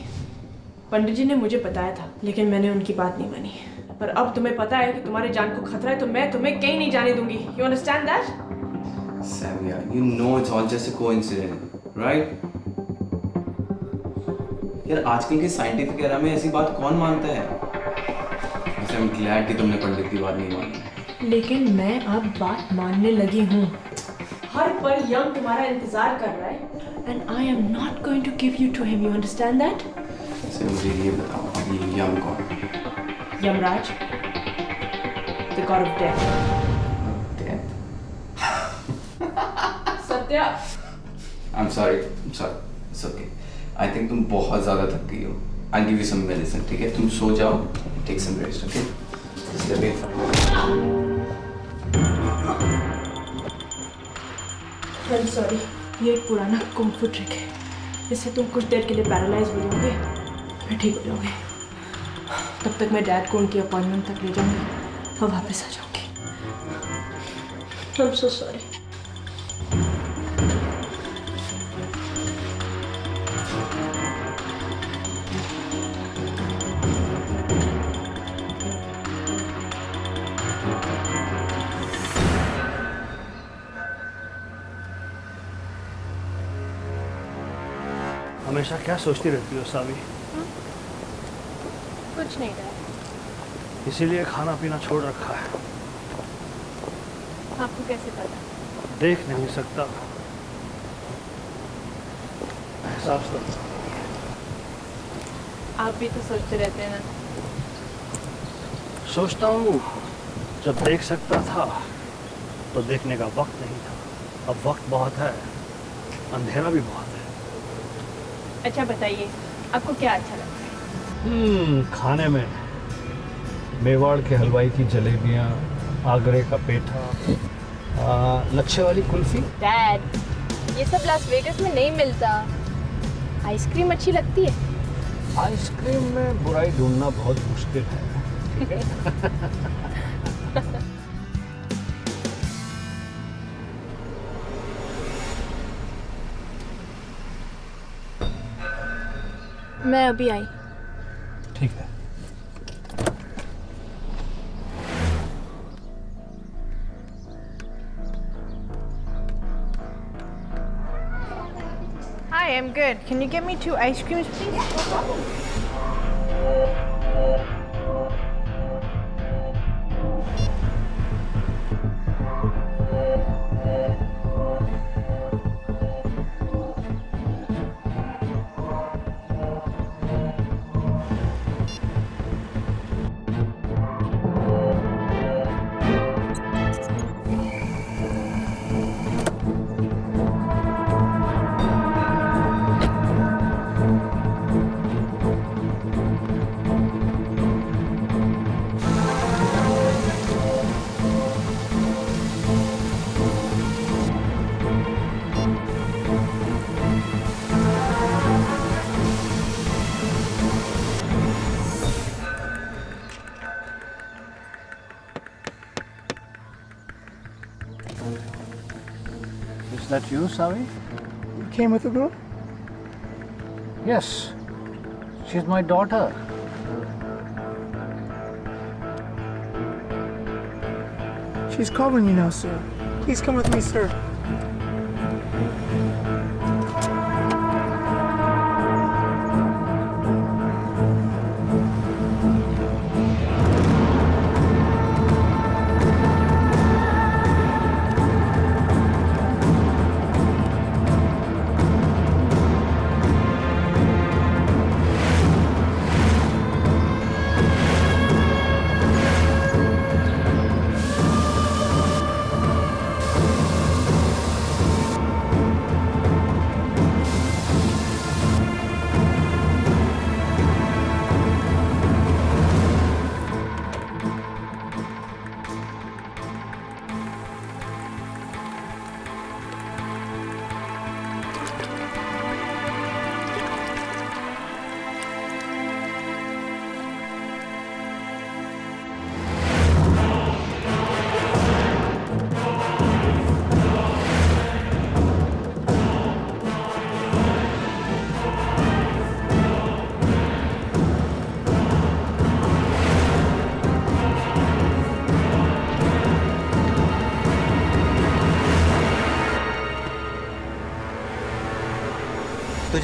पंडित जी ने मुझे बताया था, लेकिन मैंने उनकी बात नहीं मानी। पर अब तुम्हें पता है कि तुम्हारी जान को खतरा है, तो मैं तुम्हें कहीं नहीं जाने दूंगी। You understand that? Savia, you know it's all just a coincidence, right? यार आजकल के साइंटिफिक एरा में ऐसी बात कौन मानता है? वैसे I'm glad कि तुमने पंडित की बात नहीं मानी। लेकिन मैं अब बात मानने लगी हूँ। हर पल यम तुम्हारा इंतजार कर रहा है, and I am not going to give you to him. You understand that? वैसे मुझे ये बताओ, अभी यम कौन है? Yamraj, the god of death. Satya. I'm sorry. It's okay. I think तुम बहुत ज़्यादा थक गई हो. I'll give you some medicine, ठीक है? तुम सो जाओ, take some rest, okay? Just let me. I'm sorry. ये एक पुराना कुंग-फू ट्रिक है। इससे तुम कुछ देर के लिए पैरालाइज हो जाओगे, फिर ठीक हो जाओगे। तब तक मैं डैड को उनकी अपॉइंटमेंट तक ले जाऊंगी और वापस आ जाऊंगी। I'm so sorry. हमेशा क्या सोचती रहती हो सावी? कुछ नहीं डैड। इसीलिए खाना पीना छोड़ रखा है। आपको कैसे पता? देख नहीं सकता, एहसास तो। आप भी तो सोचते रहते हैं ना। सोचता हूँ, जब देख सकता था तो देखने का वक्त नहीं था। अब वक्त बहुत है, अंधेरा भी बहुत है। अच्छा बताइए, आपको क्या अच्छा लगता है? खाने में मेवाड़ के हलवाई की जलेबियाँ, आगरे का पेठा, लच्छे वाली कुल्फी। डैड, ये सब लास वेगस में नहीं मिलता। आइसक्रीम अच्छी लगती है। आइसक्रीम में बुराई ढूंढना बहुत मुश्किल है, ठीक है? मैं अभी आई। ठीक है। Hi, I'm good. Can you get me 2 ice creams, please? Is that you, Savi? You came with the girl? Yes. She's my daughter. She's calling you now, sir. Please come with me, sir.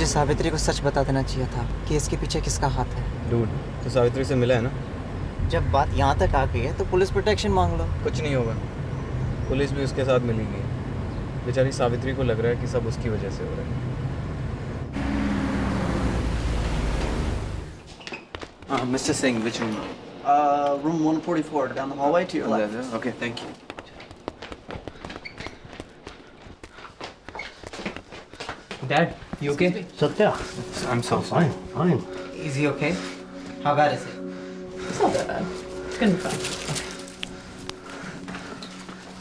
मुझे सावित्री को सच बता देना चाहिए था कि इसके पीछे किसका हाथ है। डूड, तो सावित्री से मिला है ना? जब बात यहाँ तक आ गई है तो पुलिस प्रोटेक्शन मांग लो। कुछ नहीं होगा, पुलिस भी उसके साथ मिलेगी। बेचारी सावित्री को लग रहा है कि सब उसकी वजह से हो रहा है। Mr. Singh, which room? Room 144, down the hallway to your left. Okay, thank you. Dad, you okay? Satya. I'm so Fine, fine. Is he okay? How bad is it? It's not that bad. It's gonna be fine.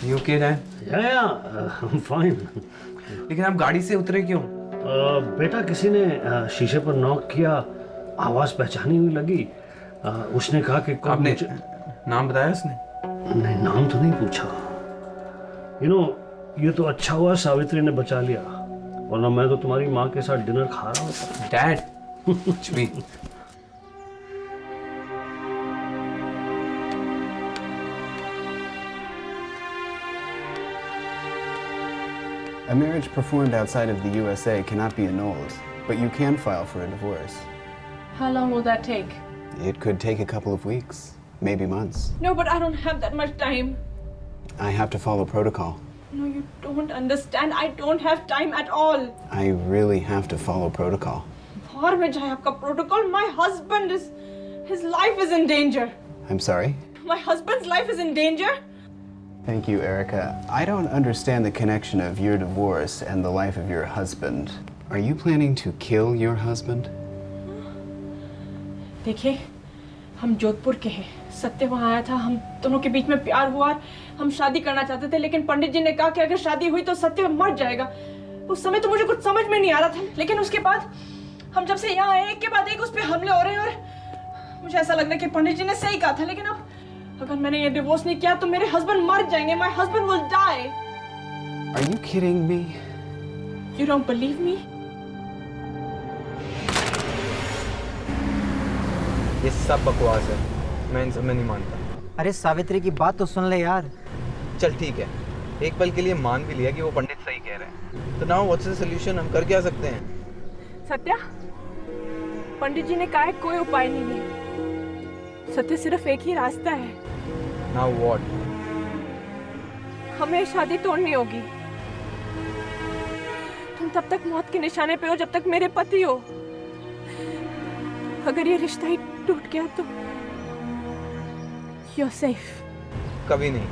You okay, Dad? Yeah, I'm fine. लेकिन आप गाड़ी से उतरे क्यों? बेटा किसी ने शीशे पर नॉक किया, आवाज पहचानी हुई लगी। उसने कहा कि कौन। आपने नाम बताया उसने? नहीं, नाम तो नहीं पूछा। ये तो अच्छा हुआ सावित्री ने बचा लिया, वरना मैं तो तुम्हारी माँ के साथ डिनर खा रहा होता। डैड, कुछ भी। A marriage performed outside of the USA cannot be annulled, but you can file for a divorce. How long will that take? It could take a couple of weeks, maybe months. No, but I don't have that much time. I have to follow protocol. No, you don't understand. I don't have time at all. I really have to follow protocol. और में जाए आपका protocol. My husband is, his life is in danger. I'm sorry? My husband's life is in danger. Thank you, Erica. I don't understand the connection of your divorce and the life of your husband. Are you planning to kill your husband? देखिए, हम जोधपुर के हैं। सत्य वहाँ आया था, हम दोनों के बीच में प्यार हुआ, हम शादी करना चाहते थे, लेकिन पंडित जी ने कहा कि अगर शादी हुई तो सत्य मर जाएगा। उस समय तो मुझे कुछ समझ में नहीं आ रहा था, लेकिन उसके बाद हम जब से यहाँ आए, एक के बाद एक उस पे हमले हो रहे हैं और मुझे ऐसा लग रहा है कि पंडित जी ने सही कहा था। लेकिन अब अगर मैंने ये डिवोर्स नहीं किया तो मेरे हस्बैंड मर जाएंगे। My husband will die. Are you kidding me? You don't believe me? ये सब बकवास है, मैं इन सब में नहीं मानता। अरे सावित्री की बात तो सुन ले यार। चल ठीक है, एक पल के लिए मान भी लिया कि वो पंडित सही कह रहे हैं, तो नाउ व्हाट्स द सॉल्यूशन? हम कर क्या सकते हैं? सत्या, पंडित जी ने कहा है कोई उपाय नहीं है। सत्य, सिर्फ एक ही रास्ता है। Now what? हमें शादी तोड़नी होगी। तुम तब तक मौत के निशाने पे हो जब तक मेरे पति हो। अगर ये रिश्ता ही टूट गया तो you're safe. कभी नहीं।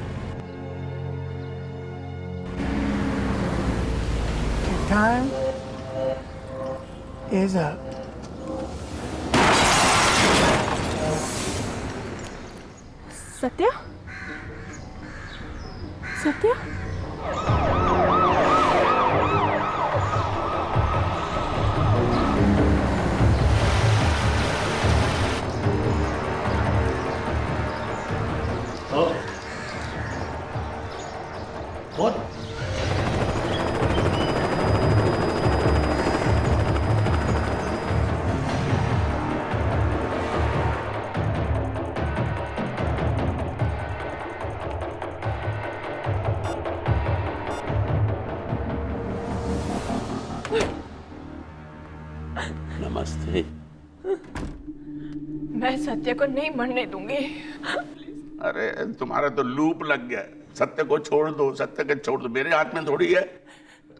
Time is up. Satya? Satya? What? नमस्ते। मैं सत्य को नहीं मरने दूंगी। अरे तुम्हारा तो लूप लग गया। सत्य को छोड़ दो, सत्य को छोड़ दो, मेरे हाथ में थोड़ी है।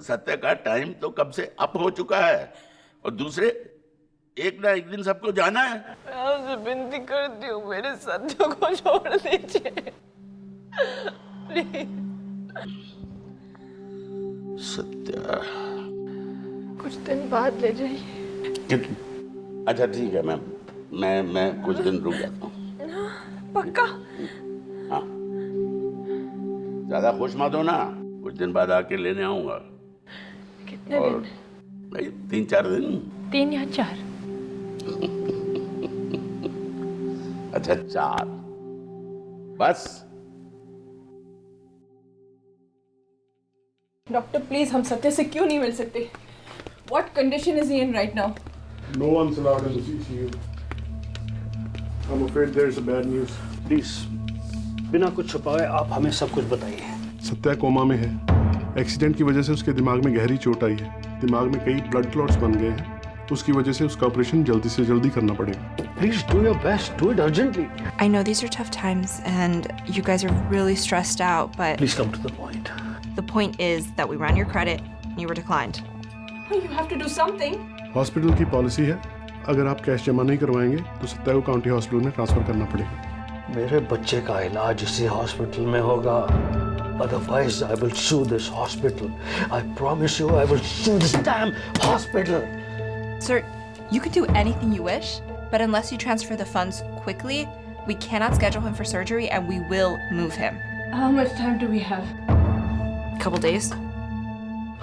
सत्य का टाइम तो कब से अप हो चुका है, और दूसरे एक ना एक दिन सबको जाना है। मैं आपसे विनती करती हूँ, मेरे सत्य को छोड़ दीजिए प्लीज। सत्य कुछ दिन बाद ले जाइए। अच्छा ठीक है मैम, मैं कुछ दिन रुक जाता हूँ। पक्का? हाँ, ज्यादा खुश मत हो ना, कुछ दिन बाद आके लेने आऊंगा। कितने और दिन? भाई 3-4 दिन। 3 या 4? अच्छा 4 बस। डॉक्टर प्लीज, हम सत्य से क्यों नहीं मिल सकते? What condition is he in right now? No one's allowed in the CCU. I'm afraid there's a bad news. Please बिना कुछ छुपाए आप हमें सब कुछ बताइए। सत्या कोमा में है। एक्सीडेंट की वजह से उसके दिमाग में गहरी चोट आई है। दिमाग में कई ब्लड क्लॉट्स बन गए हैं उसकी वजह से उसका ऑपरेशन जल्दी से जल्दी करना पड़ेगा। Please do your best. Do it urgently. I know these are tough times and you guys are really stressed out, but Please come to the point. the point is that we ran your credit and you were declined. You have to do something. Hospital की policy है, अगर आप cash जमा नहीं करवाएंगे तो सत्या को county hospital में ट्रांसफर करना पड़ेगा। मेरे बच्चे का इलाज इसी हॉस्पिटल में होगा। Otherwise, I will sue this hospital. I promise you, I will sue this damn hospital. Sir, you can do anything you wish, but unless you transfer the funds quickly, we cannot schedule him for surgery and we will move him. How much time do we have? Couple days.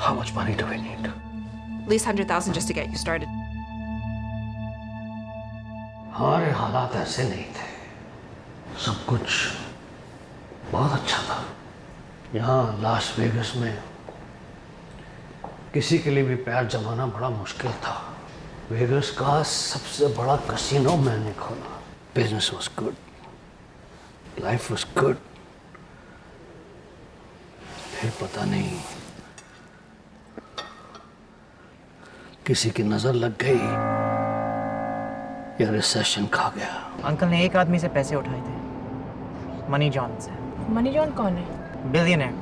How much money do we need? At least 100,000 just to get you started. हमारे हालात ऐसे नहीं थे। सब कुछ बहुत अच्छा था। यहाँ लास वेगस में किसी के लिए भी पैर जमाना बड़ा मुश्किल था। वेगस का सबसे बड़ा कसिनो मैंने खोला। Business was good, life was good. फिर पता नहीं किसी की नजर लग गई या रिसेशन खा गया। अंकल ने एक आदमी से पैसे उठाए थे, मनी जॉन से। मनी जॉन कौन है? बिलियनर,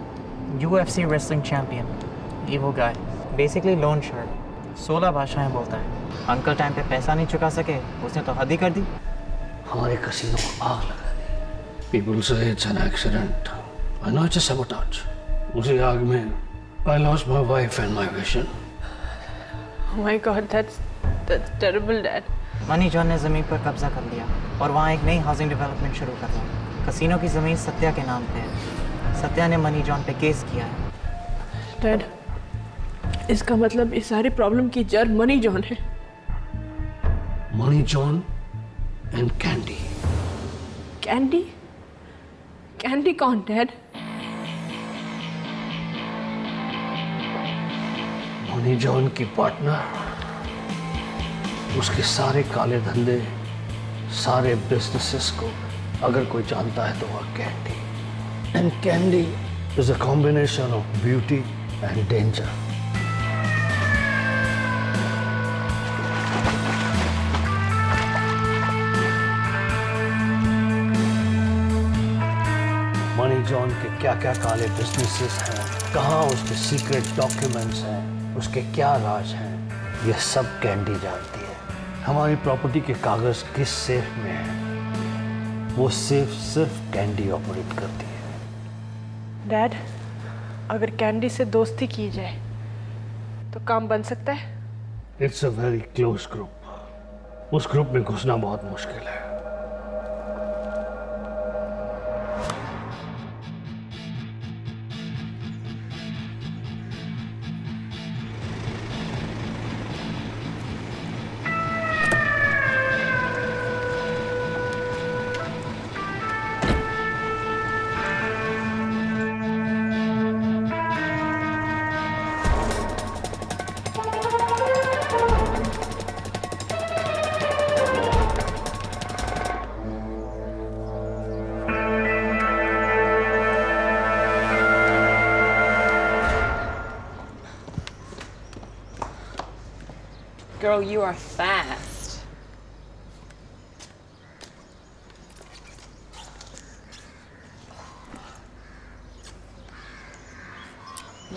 UFC रेसलिंग चैंपियन, ईवो गाय, बेसिकली लोन शार्क, 16 भाषाएं बोलता है। अंकल टाइम पे पैसा नहीं चुका सके, उसने तो हद ही कर दी। हमारे कसीनो को आग लगा दी। People say it's an accident. I know it's a sabotage. उसी आग में I lost my wife and my vision. Oh my God, that's terrible, Dad. Money John ने ज़मीन पर कब्जा कर लिया और वहाँ एक नई हाउसिंग डेवलपमेंट शुरू कर रहा। कसीनो की ज़मीन सत्या के नाम पे है। सत्या ने मनी जॉन पे केस किया है। डैड, इसका मतलब इस सारी प्रॉब्लम की जड़ मनी जॉन है। Money John and candy. Candy? Candy कौन, डैड? मनी जॉन की पार्टनर, उसके सारे काले धंधे, सारे बिजनेसेस को अगर कोई जानता है तो वह candy. And candy is a combination of beauty and danger. Money John के क्या क्या काले बिजनेसेस हैं, कहाँ उसके सीक्रेट डॉक्यूमेंट्स हैं, उसके क्या राज हैं, यह सब कैंडी जानती है। हमारी प्रॉपर्टी के कागज किस सेफ में है, वो सेफ सिर्फ कैंडी ऑपरेट करती है। डैड, अगर कैंडी से दोस्ती की जाए तो काम बन सकता है? It's a very close group. उस ग्रुप में घुसना बहुत मुश्किल है। Girl, you are fast.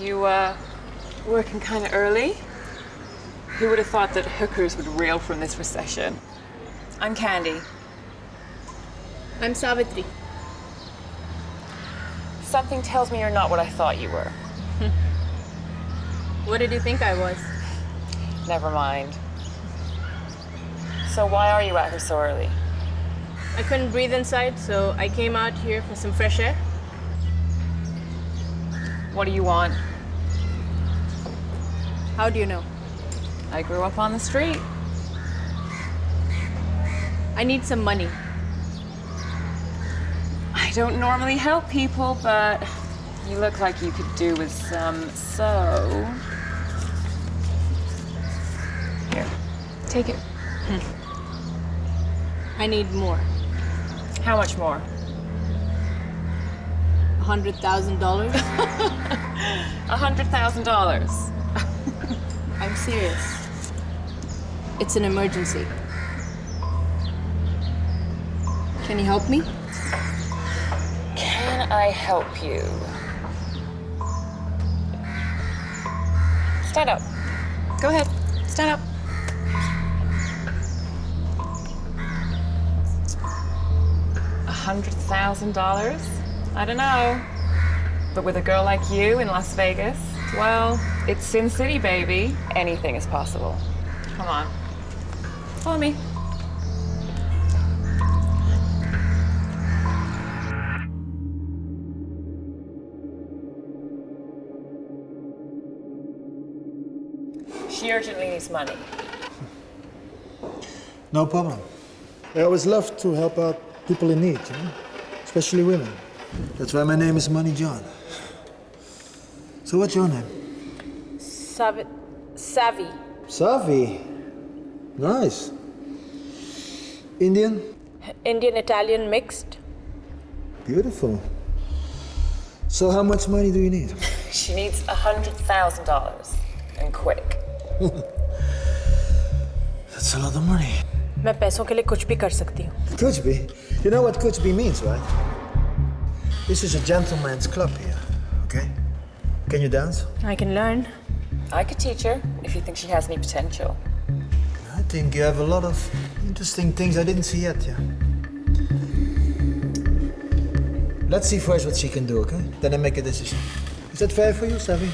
You, working kind of early? Who would have thought that hookers would rail from this recession? I'm Candy. I'm Savitri. Something tells me you're not what I thought you were. What did you think I was? Never mind. So why are you out here so early? I couldn't breathe inside, so I came out here for some fresh air. What do you want? How do you know? I grew up on the street. I need some money. I don't normally help people, but you look like you could do with some, so... Here, take it. I need more. How much more? $100,000. $100,000. I'm serious. It's an emergency. Can you help me? Can I help you? Stand up. Go ahead. Stand up. $100,000? I don't know. But with a girl like you in Las Vegas, well, it's Sin City, baby. Anything is possible. Come on. Follow me. She urgently needs money. No problem. I always love to help out people in need, especially women. That's why my name is Money John. So what's your name? Savvy. Savi. Nice. Indian? Indian Italian mixed. Beautiful. So how much money do you need? She needs $100,000 and quick. That's a lot of money. मैं पैसों के लिए कुछ भी कर सकती हूँ. Kuch bhi? You know what kuch bhi means, right? This is a gentleman's club here, okay? Can you dance? I can learn. I could teach her if you think she has any potential. I think you have a lot of interesting things I didn't see yet, yeah. Let's see first what she can do, okay? Then I make a decision. Is that fair for you, Savi?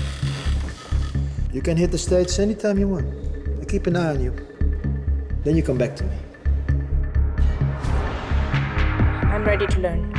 You can hit the stage anytime you want. I keep an eye on you. Then you come back to me. I'm ready to learn.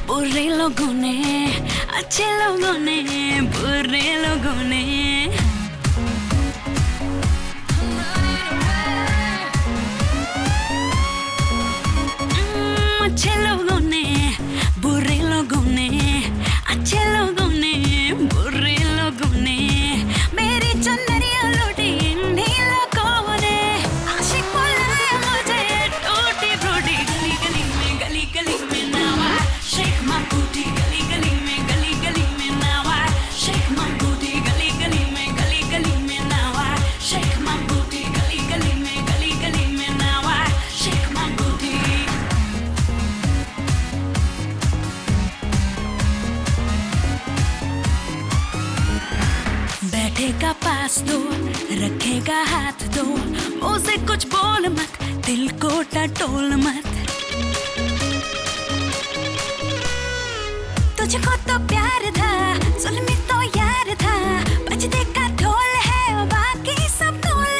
बुरे लोगों ने अच्छे लोगों ने बुरे लोगों ने अच्छे लोगों ने बुरे लोगों ने अच्छे लोगों ने बुरे लोगों ने मेरी चुनरिया लूटी इन्हीं लोगों ने आशिक बुलाया मुझे टूटी फूटी गली गली में नावा शेक मां बूटी गली गली में नावा शेक मां बूटी गली गली में नावा शेक मां बूटी गली गली में नावा शेक मां बूटी बैठेगा पास तो रखेगा हाथ तो मुझसे कुछ बोल मत दिल को टटोल मत तुझको तो प्यार था जुल्मी तो यार था बजते का ढोल है बाकी सब धूल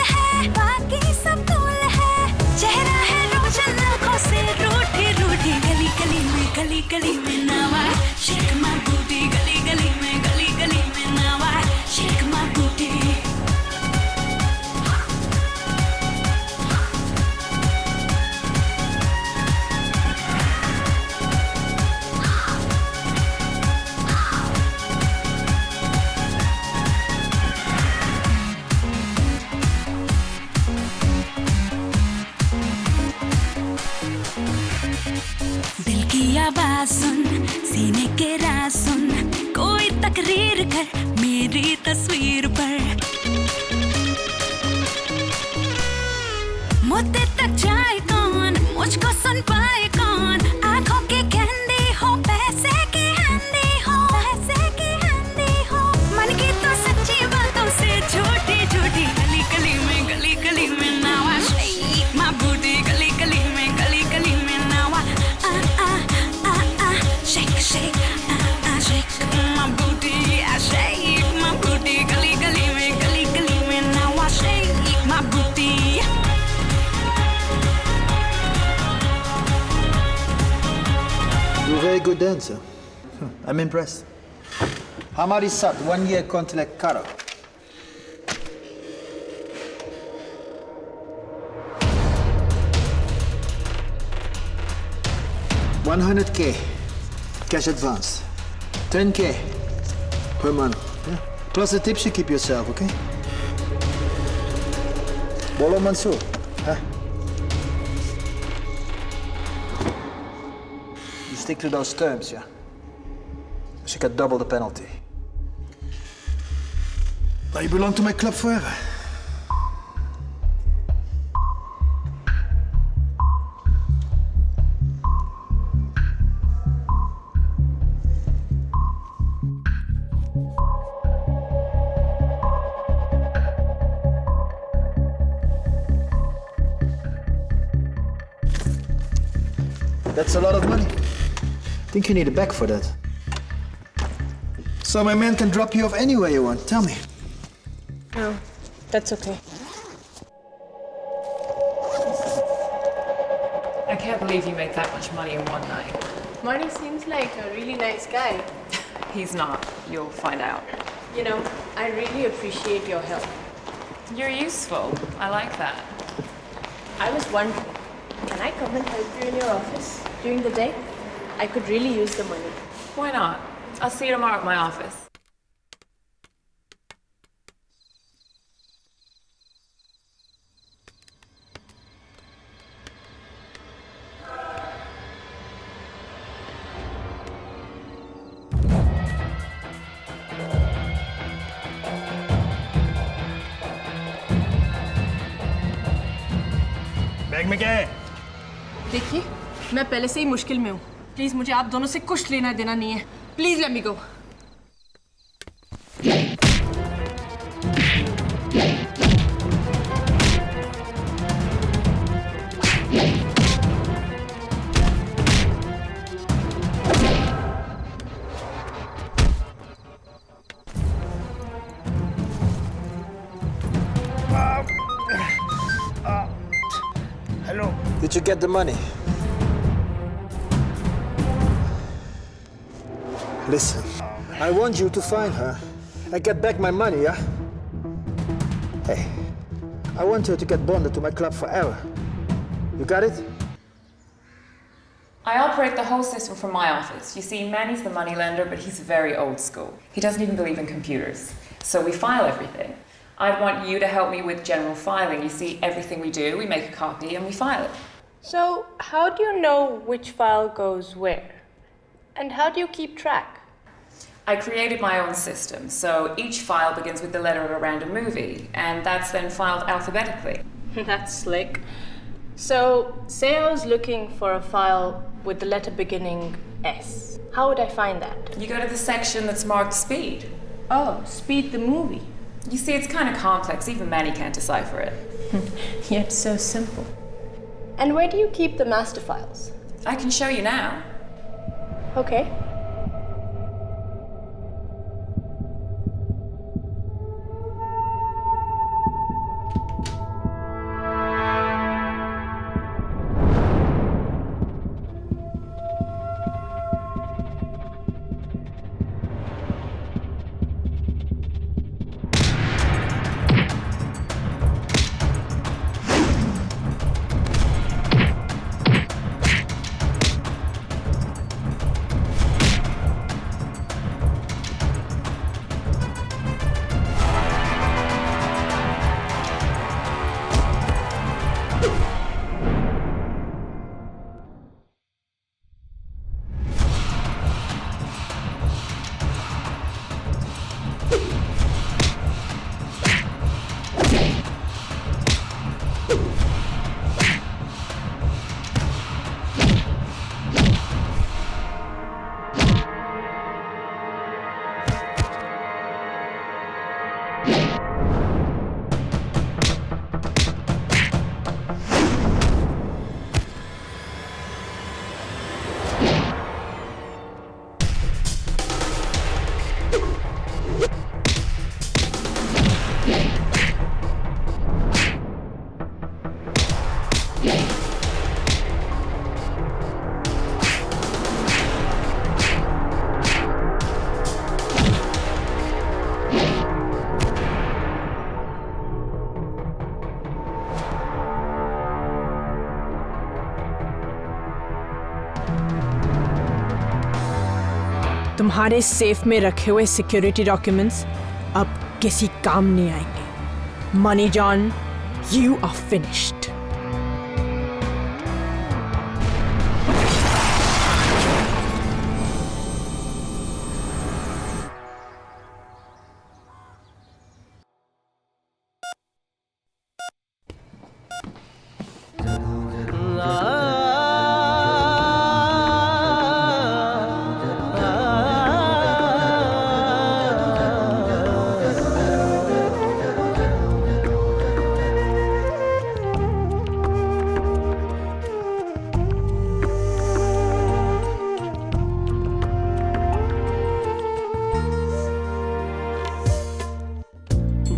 है चेहरा है रोशन आँखों से रूठी रूठी गली गली में नावा शेक मां बूटी गली गली में नावा शेक मां बूटी दिल की आवाज सुन सीने के राज सुन कोई तकरीर कर मेरी तस्वीर पर जाए कौन, मुझको सुन पाए कौन, आंखों की कैंडी हो, पैसे की हैंडी हो, पैसे की हैंडी हो, मन की तो सच्ची बातों से झूठी झूठी, गली गली में now I shake my booty, गली गली में now I shake shake shake my booty, I shake my booty, गली गली में now I shake my booty. You're a very good dancer. I'm impressed. Hamari Sat, 1 year contract Karo. $100K cash advance, 10K per month. Yeah. Plus the tips you keep yourself, okay? Bolo Mansoor, huh? You stick to those terms, yeah? Else you get double the penalty. Now you belong to my club forever. That's a lot of money. Think you need a bag for that. So my man can drop you off anywhere you want. Tell me. No, that's okay. I can't believe you made that much money in one night. Marty seems like a really nice guy. He's not. You'll find out. You know, I really appreciate your help. You're useful. I like that. I was wondering, can I come and help you in your office during the day? I could really use the money. Why not? I'll see you tomorrow at my office. Bag में क्या है? देखिए, मैं पहले से ही मुश्किल में हूँ। प्लीज मुझे आप दोनों से कुछ लेना देना नहीं है। Please let me go. Hello. Did you get the money? Listen, I want you to find her and get back my money, yeah? Hey, I want her to get bonded to my club forever. You got it? I operate the whole system from my office. You see, Manny's the moneylender, but he's very old school. He doesn't even believe in computers. So we file everything. I'd want you to help me with general filing. You see, everything we do, we make a copy and we file it. So, how do you know which file goes where? And how do you keep track? I created my own system, so each file begins with the letter of a random movie, and that's then filed alphabetically. That's slick. So, say I was looking for a file with the letter beginning S. How would I find that? You go to the section that's marked Speed. Oh, Speed the movie. You see, it's kind of complex. Even Manny can't decipher it. Yet so simple. And where do you keep the master files? I can show you now. Okay. तुम्हारे safe में रखे हुए security documents अब किसी काम नहीं आएंगे। Mani John, you are finished.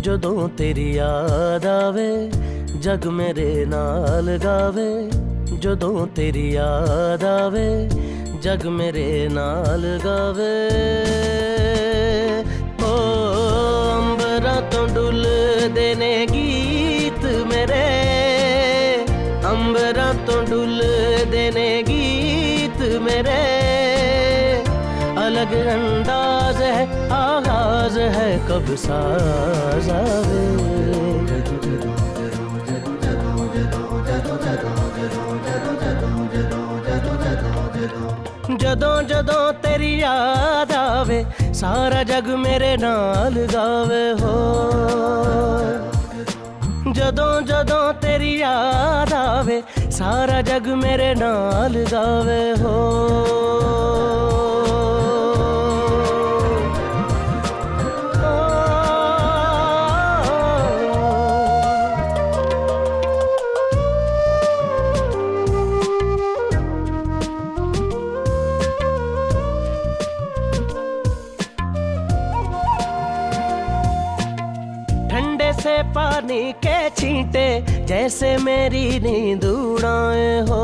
ਜਦੋਂ ਤੇਰੀ ਯਾਦ ਆਵੇ ਜਗ ਮੇਰੇ ਨਾਲ ਗਾਵੇ ਜਦੋਂ ਤੇਰੀ ਯਾਦ ਆਵੇ ਜਗ ਮੇਰੇ ਨਾਲ ਗਾਵੇ ਓ ਅੰਬਰਾਂ ਤੋਂ ਡੁੱਲਦੇ ਨੇ ਗੀਤ ਮੇਰੇ ਅੰਬਰਾਂ ਤੋਂ ਡੁੱਲਦੇ ਨੇ ਗੀਤ ਮੇਰੇ अलग अंदाज है आगाज है कब साज आवे जदों जदों तेरी याद आवे सारा जग मेरे नाल गावे हो जदों जदों तेरी याद आवे सारा जग मेरे नाल गावे हो से पानी के छींटे जैसे मेरी नींद उड़ाए हो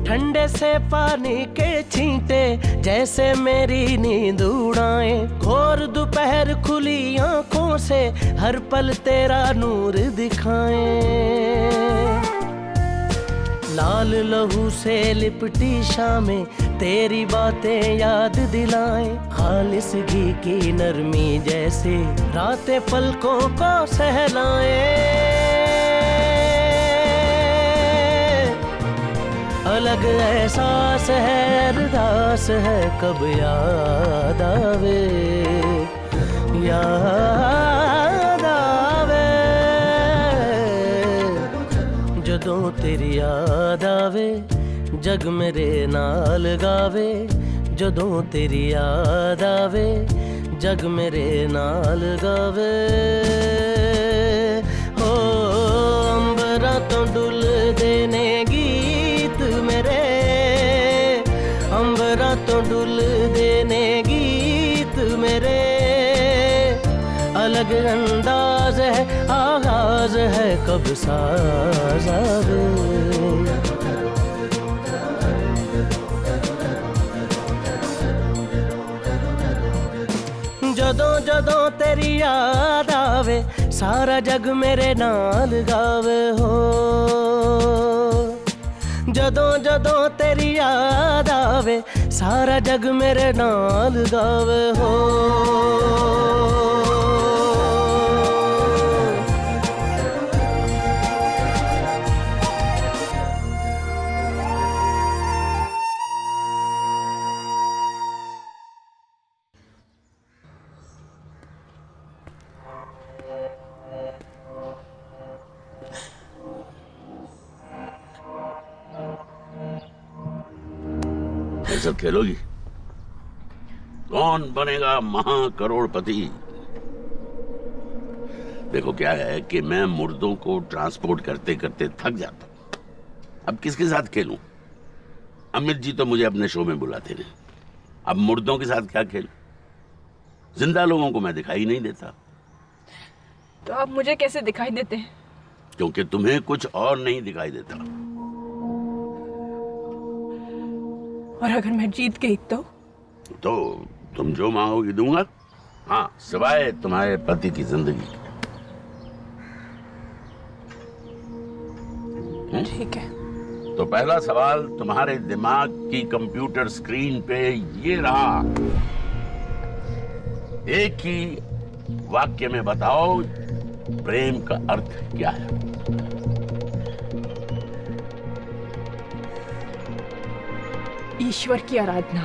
ठंडे से पानी के छींटे जैसे मेरी नींद उड़ाए घोर दोपहर खुली आंखों से हर पल तेरा नूर दिखाए लाल लहू से लिपटी शामें तेरी बातें याद दिलाएं खालिस घी की नरमी जैसे रातें पलकों को सहलाएं अलग एहसास है अरदास है कब याद आवे याद आवे जदों तेरी याद आवे जग मेरे नाल गावे जदों तेरी याद आवे जग मेरे नाल गावे हो अंबरा तो डुलदे ने गीत मेरे अंबरा तो डुलदे ने गीत मेरे अलग अंदाज है आगाज है कब साज आवे जदों जदों तेरी याद आवे सारा जग मेरे नाल गावे हो जदों जदों तेरी याद आवे सारा जग मेरे नाल गावे हो सब खेलोगी कौन बनेगा महाकरोड़पति देखो क्या है कि मैं मुर्दों को ट्रांसपोर्ट करते करते थक जाता हूं अब किसके साथ खेलूं अमित जी तो मुझे अपने शो में बुलाते नहीं अब मुर्दों के साथ क्या खेलूं जिंदा लोगों को मैं दिखाई नहीं देता तो आप मुझे कैसे दिखाई देते हैं? क्योंकि तुम्हें कुछ और नहीं दिखाई देता। और अगर मैं जीत गई तो तुम जो मांगोगी दूंगा। हाँ, सिवाय तुम्हारे पति की जिंदगी के। ठीक है। तो पहला सवाल तुम्हारे दिमाग की कंप्यूटर स्क्रीन पे ये रहा। एक ही वाक्य में बताओ, प्रेम का अर्थ क्या है? ईश्वर की आराधना।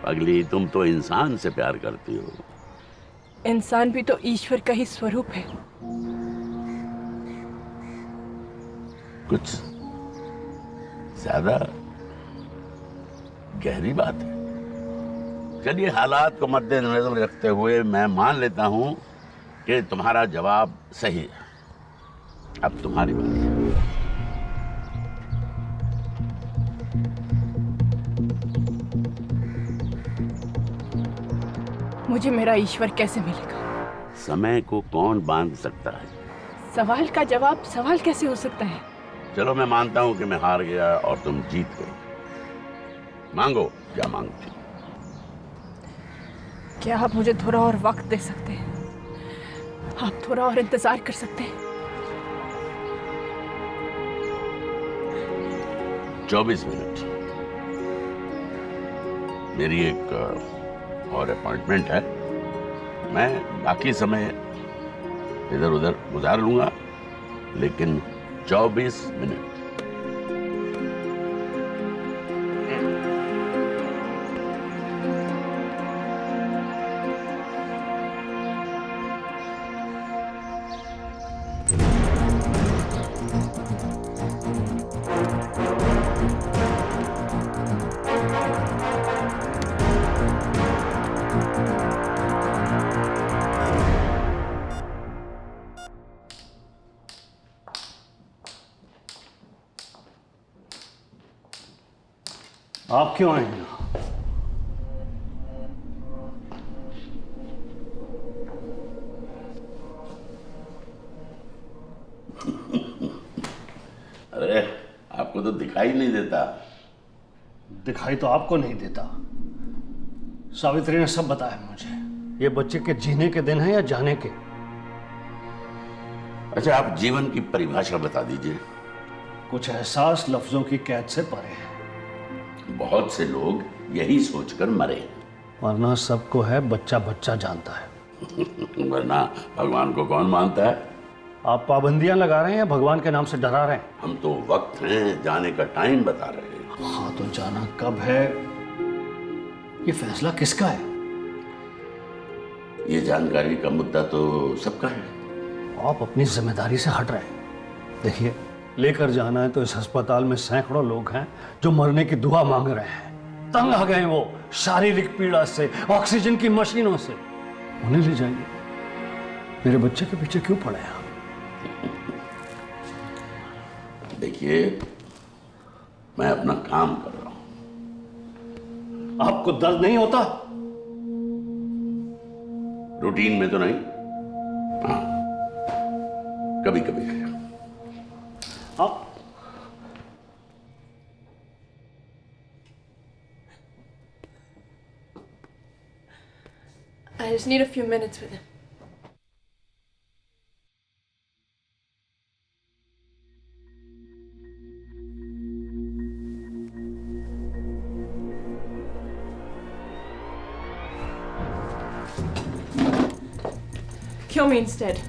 अगली, तुम तो इंसान से प्यार करती हो। इंसान भी तो ईश्वर का ही स्वरूप है। कुछ ज्यादा गहरी बात है। चलिए, हालात को मद्देनजर रखते हुए मैं मान लेता हूं कि तुम्हारा जवाब सही है। अब तुम्हारी बात है। मुझे मेरा ईश्वर कैसे मिलेगा? समय को कौन बांध सकता है? सवाल का जवाब सवाल कैसे हो सकता है? चलो, मैं मानता हूं कि मैं हार गया और तुम जीत गए। मांगो, क्या मांगती? क्या आप मुझे थोड़ा और वक्त दे सकते हैं? आप थोड़ा और इंतजार कर सकते हैं? 24 मिनट। मेरी एक और अपॉइंटमेंट है। मैं बाकी समय इधर उधर गुजार लूंगा, लेकिन 24 मिनट। आप क्यों आए हैं? अरे, आपको तो दिखाई नहीं देता। दिखाई तो आपको नहीं देता। सावित्री ने सब बताया मुझे। ये बच्चे के जीने के दिन है या जाने के? अच्छा, आप जीवन की परिभाषा बता दीजिए। कुछ एहसास लफ्जों की कैद से परे है। बहुत से लोग यही सोचकर मरे। वरना सबको है बच्चा बच्चा जानता है। वरना भगवान को कौन मानता है? आप पाबंदियां लगा रहे हैं या भगवान के नाम से डरा रहे हैं? हम तो वक्त हैं, जाने का टाइम बता रहे हैं। हाँ, तो जाना कब है, ये फैसला किसका है? ये जानकारी का मुद्दा तो सबका है। आप अपनी जिम्मेदारी से हट रहे हैं। देखिए, लेकर जाना है तो इस अस्पताल में सैकड़ों लोग हैं जो मरने की दुआ मांग रहे हैं। तंग आ गए वो शारीरिक पीड़ा से, ऑक्सीजन की मशीनों से। उन्हें ले जाइए। मेरे बच्चे के पीछे क्यों पड़े हैं? देखिए, मैं अपना काम कर रहा हूं। आपको दर्द नहीं होता? रूटीन में तो नहीं। हाँ, कभी कभी है। आप I just need a few minutes with him. Kill me instead.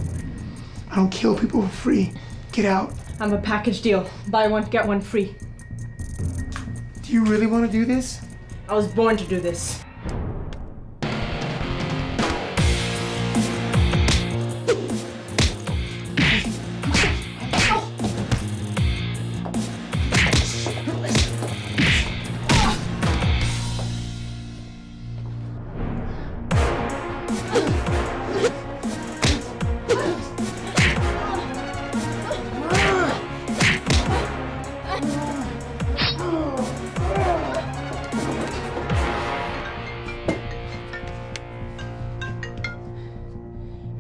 I don't kill people for free. Get out. I'm a package deal. Buy one, get one free. Do you really want to do this? I was born to do this.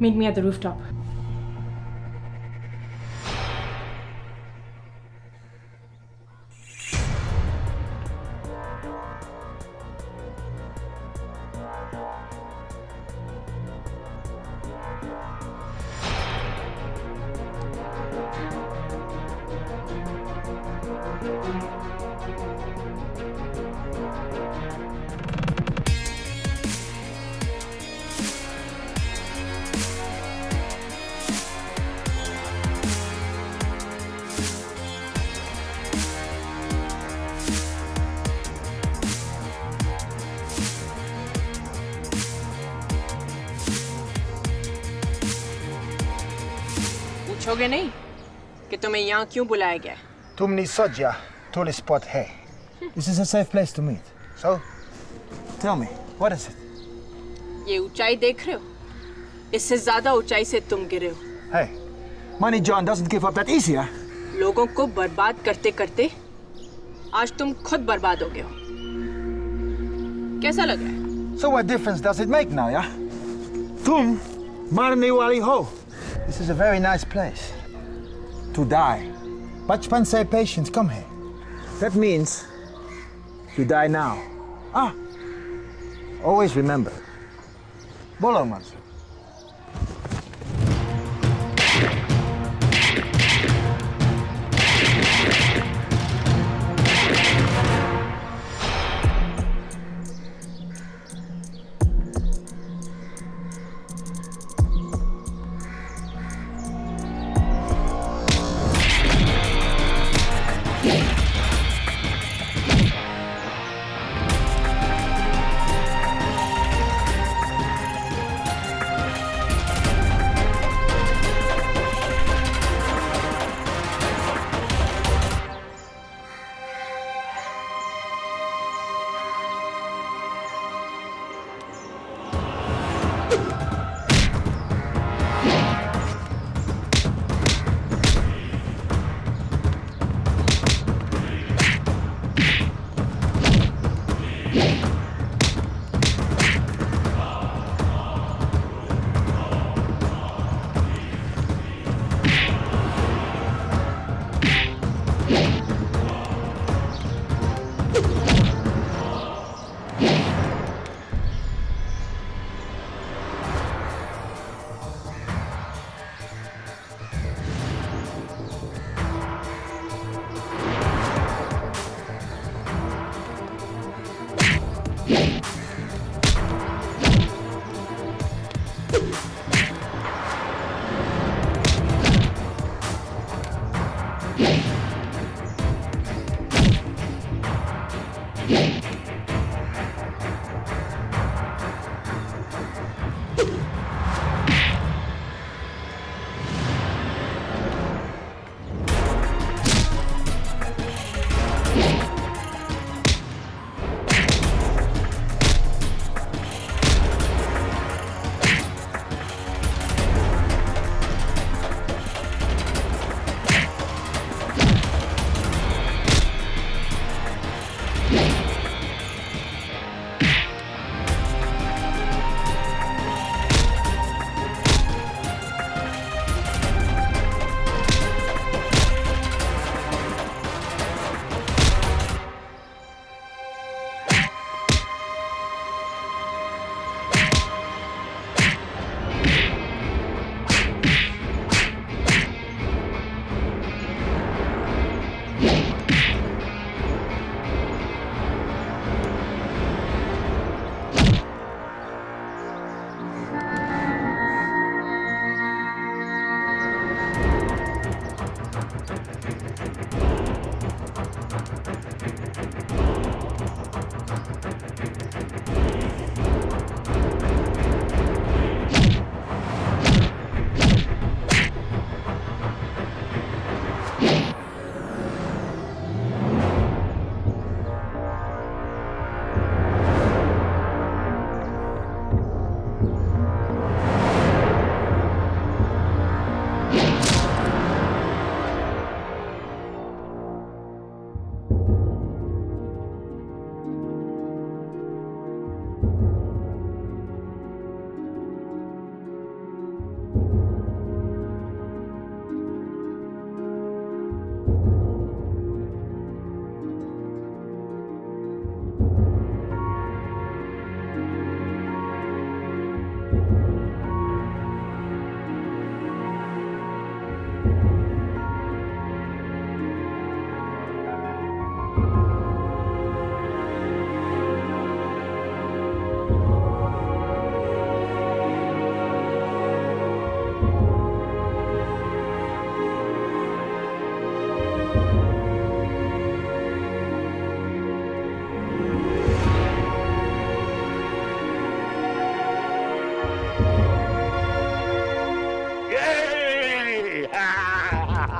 Meet me at the rooftop. पूछोगे नहीं कि तुम्हें यहाँ क्यों बुलाया गया है? तुमने सोचा tourist spot है. This is a safe place to meet. So, tell me, what is it? ये ऊंचाई देख रहे हो? इससे ज्यादा ऊंचाई से तुम गिरे हो. Hey, Money John doesn't give up that easy, huh? लोगों को बर्बाद करते करते आज तुम खुद बर्बाद हो गए हो. कैसा लग रहा है? So what difference does it make now, yeah? तुम मरने वाली हो. This is a very nice place to die. बचपन से patients come here. That means you die now. Ah, always remember. बोलो मंसूर.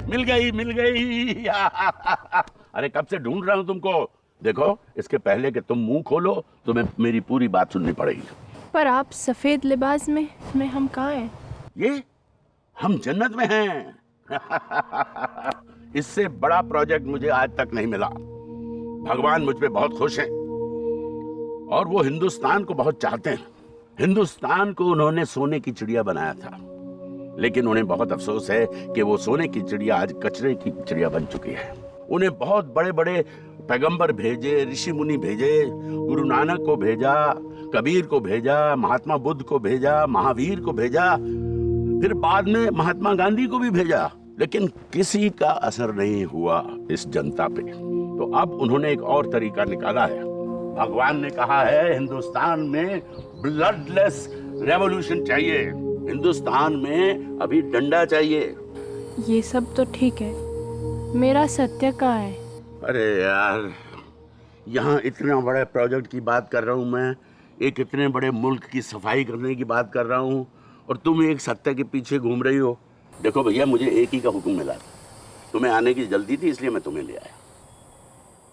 मिल गई। अरे कब से ढूंढ रहा हूँ तुमको। देखो, इसके पहले कि तुम मुंह खोलो तुम्हें मेरी पूरी बात सुननी पड़ेगी। पर आप सफेद लिबास में हम कहाँ हैं? ये हम जन्नत में हैं। इससे बड़ा प्रोजेक्ट मुझे आज तक नहीं मिला। भगवान मुझ पे बहुत खुश हैं और वो हिंदुस्तान को बहुत चाहते हैं। हिंदुस्तान को उन्होंने सोने की चिड़िया बनाया था, लेकिन उन्हें बहुत अफसोस है कि वो सोने की चिड़िया आज कचरे की चिड़िया बन चुकी है। उन्हें बहुत बड़े बड़े पैगंबर भेजे, ऋषि मुनि भेजे, गुरु नानक को भेजा, कबीर को भेजा, महात्मा बुद्ध को भेजा, महावीर को भेजा, फिर बाद में महात्मा गांधी को भी भेजा, लेकिन किसी का असर नहीं हुआ इस जनता पे। तो अब उन्होंने एक और तरीका निकाला है। भगवान ने कहा है हिंदुस्तान में ब्लडलेस रेवोल्यूशन चाहिए। हिंदुस्तान में अभी डंडा चाहिए। ये सब तो ठीक है, मेरा सत्य कहाँ है? अरे यार, यहाँ इतना बड़े प्रोजेक्ट की बात कर रहा हूँ मैं, एक इतने बड़े मुल्क की सफाई करने की बात कर रहा हूँ और तुम एक सत्य के पीछे घूम रही हो। देखो भैया, मुझे एक ही का हुक्म मिला था, तुम्हें आने की जल्दी थी इसलिए मैं तुम्हें ले आया।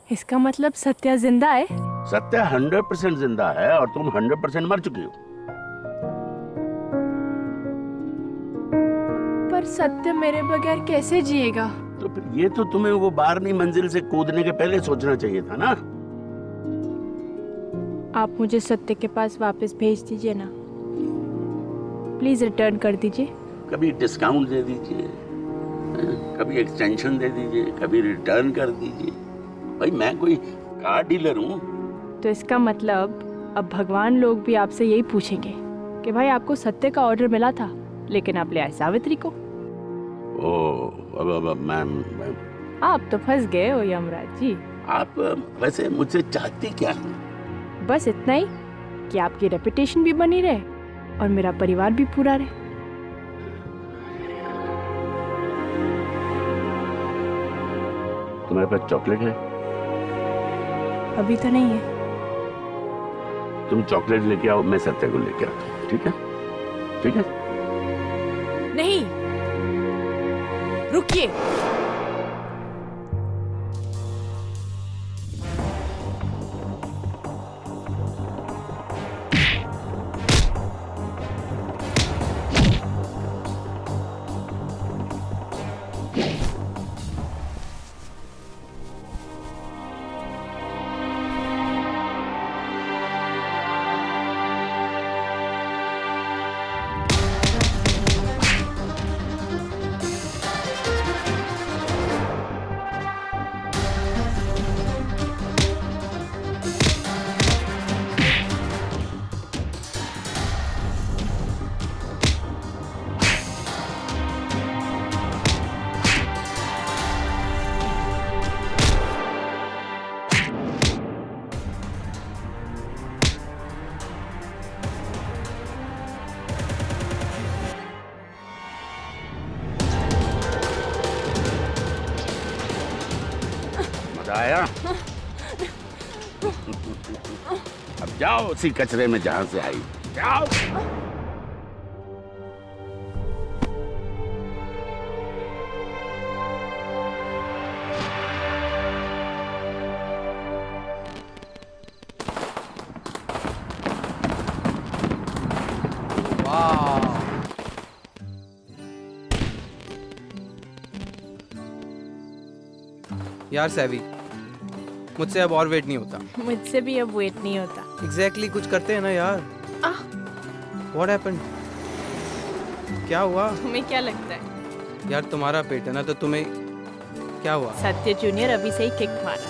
इसका मतलब सत्या जिंदा है? सत्य 100% जिंदा है और तुम 100% मर चुकी हो। पर सत्य मेरे बगैर कैसे जिएगा? तो फिर ये तो तुम्हें वो 12वीं मंजिल से कूदने के पहले सोचना चाहिए था ना। आप मुझे सत्य के पास वापस भेज दीजिए ना, प्लीज रिटर्न कर दीजिए। कभी डिस्काउंट दे दीजिए, कभी एक्सटेंशन दे दीजिए, कभी रिटर्न कर दीजिए। भाई मैं कोई कार डीलर हूँ। तो इसका मतलब अब भगवान लोग भी आपसे यही पूछेंगे कि भाई आपको सत्य का ऑर्डर मिला था लेकिन आप ले आए सावित्री को। अब मैम, आप तो फंस गए हो यमराज जी। आप वैसे मुझसे चाहती क्या है? बस इतना ही कि आपकी रेपुटेशन भी बनी रहे और मेरा परिवार भी पूरा रहे। तुम्हारे पास चॉकलेट है? अभी तो नहीं है। तुम चॉकलेट लेके आओ, मैं सत्य को लेके आता हूँ। ठीक है? ठीक है? नहीं, रुकिए। आया? अब जाओ उसी कचरे में जहां से आई, जाओ। यार सैवी, मुझसे अब और वेट नहीं होता। मुझसे भी अब वेट नहीं होता। एग्जैक्टली कुछ करते हैं ना यार। What happened? क्या हुआ? तुम्हें क्या लगता है? यार तुम्हारा पेट है ना, तो तुम्हें क्या हुआ? सत्य जूनियर अभी से ही किक मारा।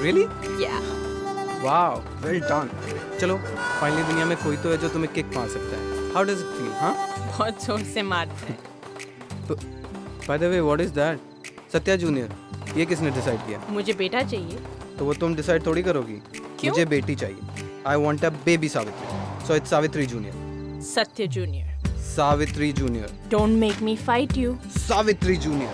Really? Yeah. Wow, well done. चलो, फाइनली दुनिया में कोई तो है जो तुम्हें किक मार सकता है। How does it feel? हाँ? बहुत जोर से मारता है। तो, by the way, what is that? Satya junior, ये किसने डिसाइड किया? मुझे बेटा चाहिए। तो वो तुम डिसाइड थोड़ी करोगी। क्यों? मुझे बेटी चाहिए। I want a baby Savitri. So it's Savitri Junior. सत्य junior. Savitri Junior. Don't make me fight you. Savitri Junior.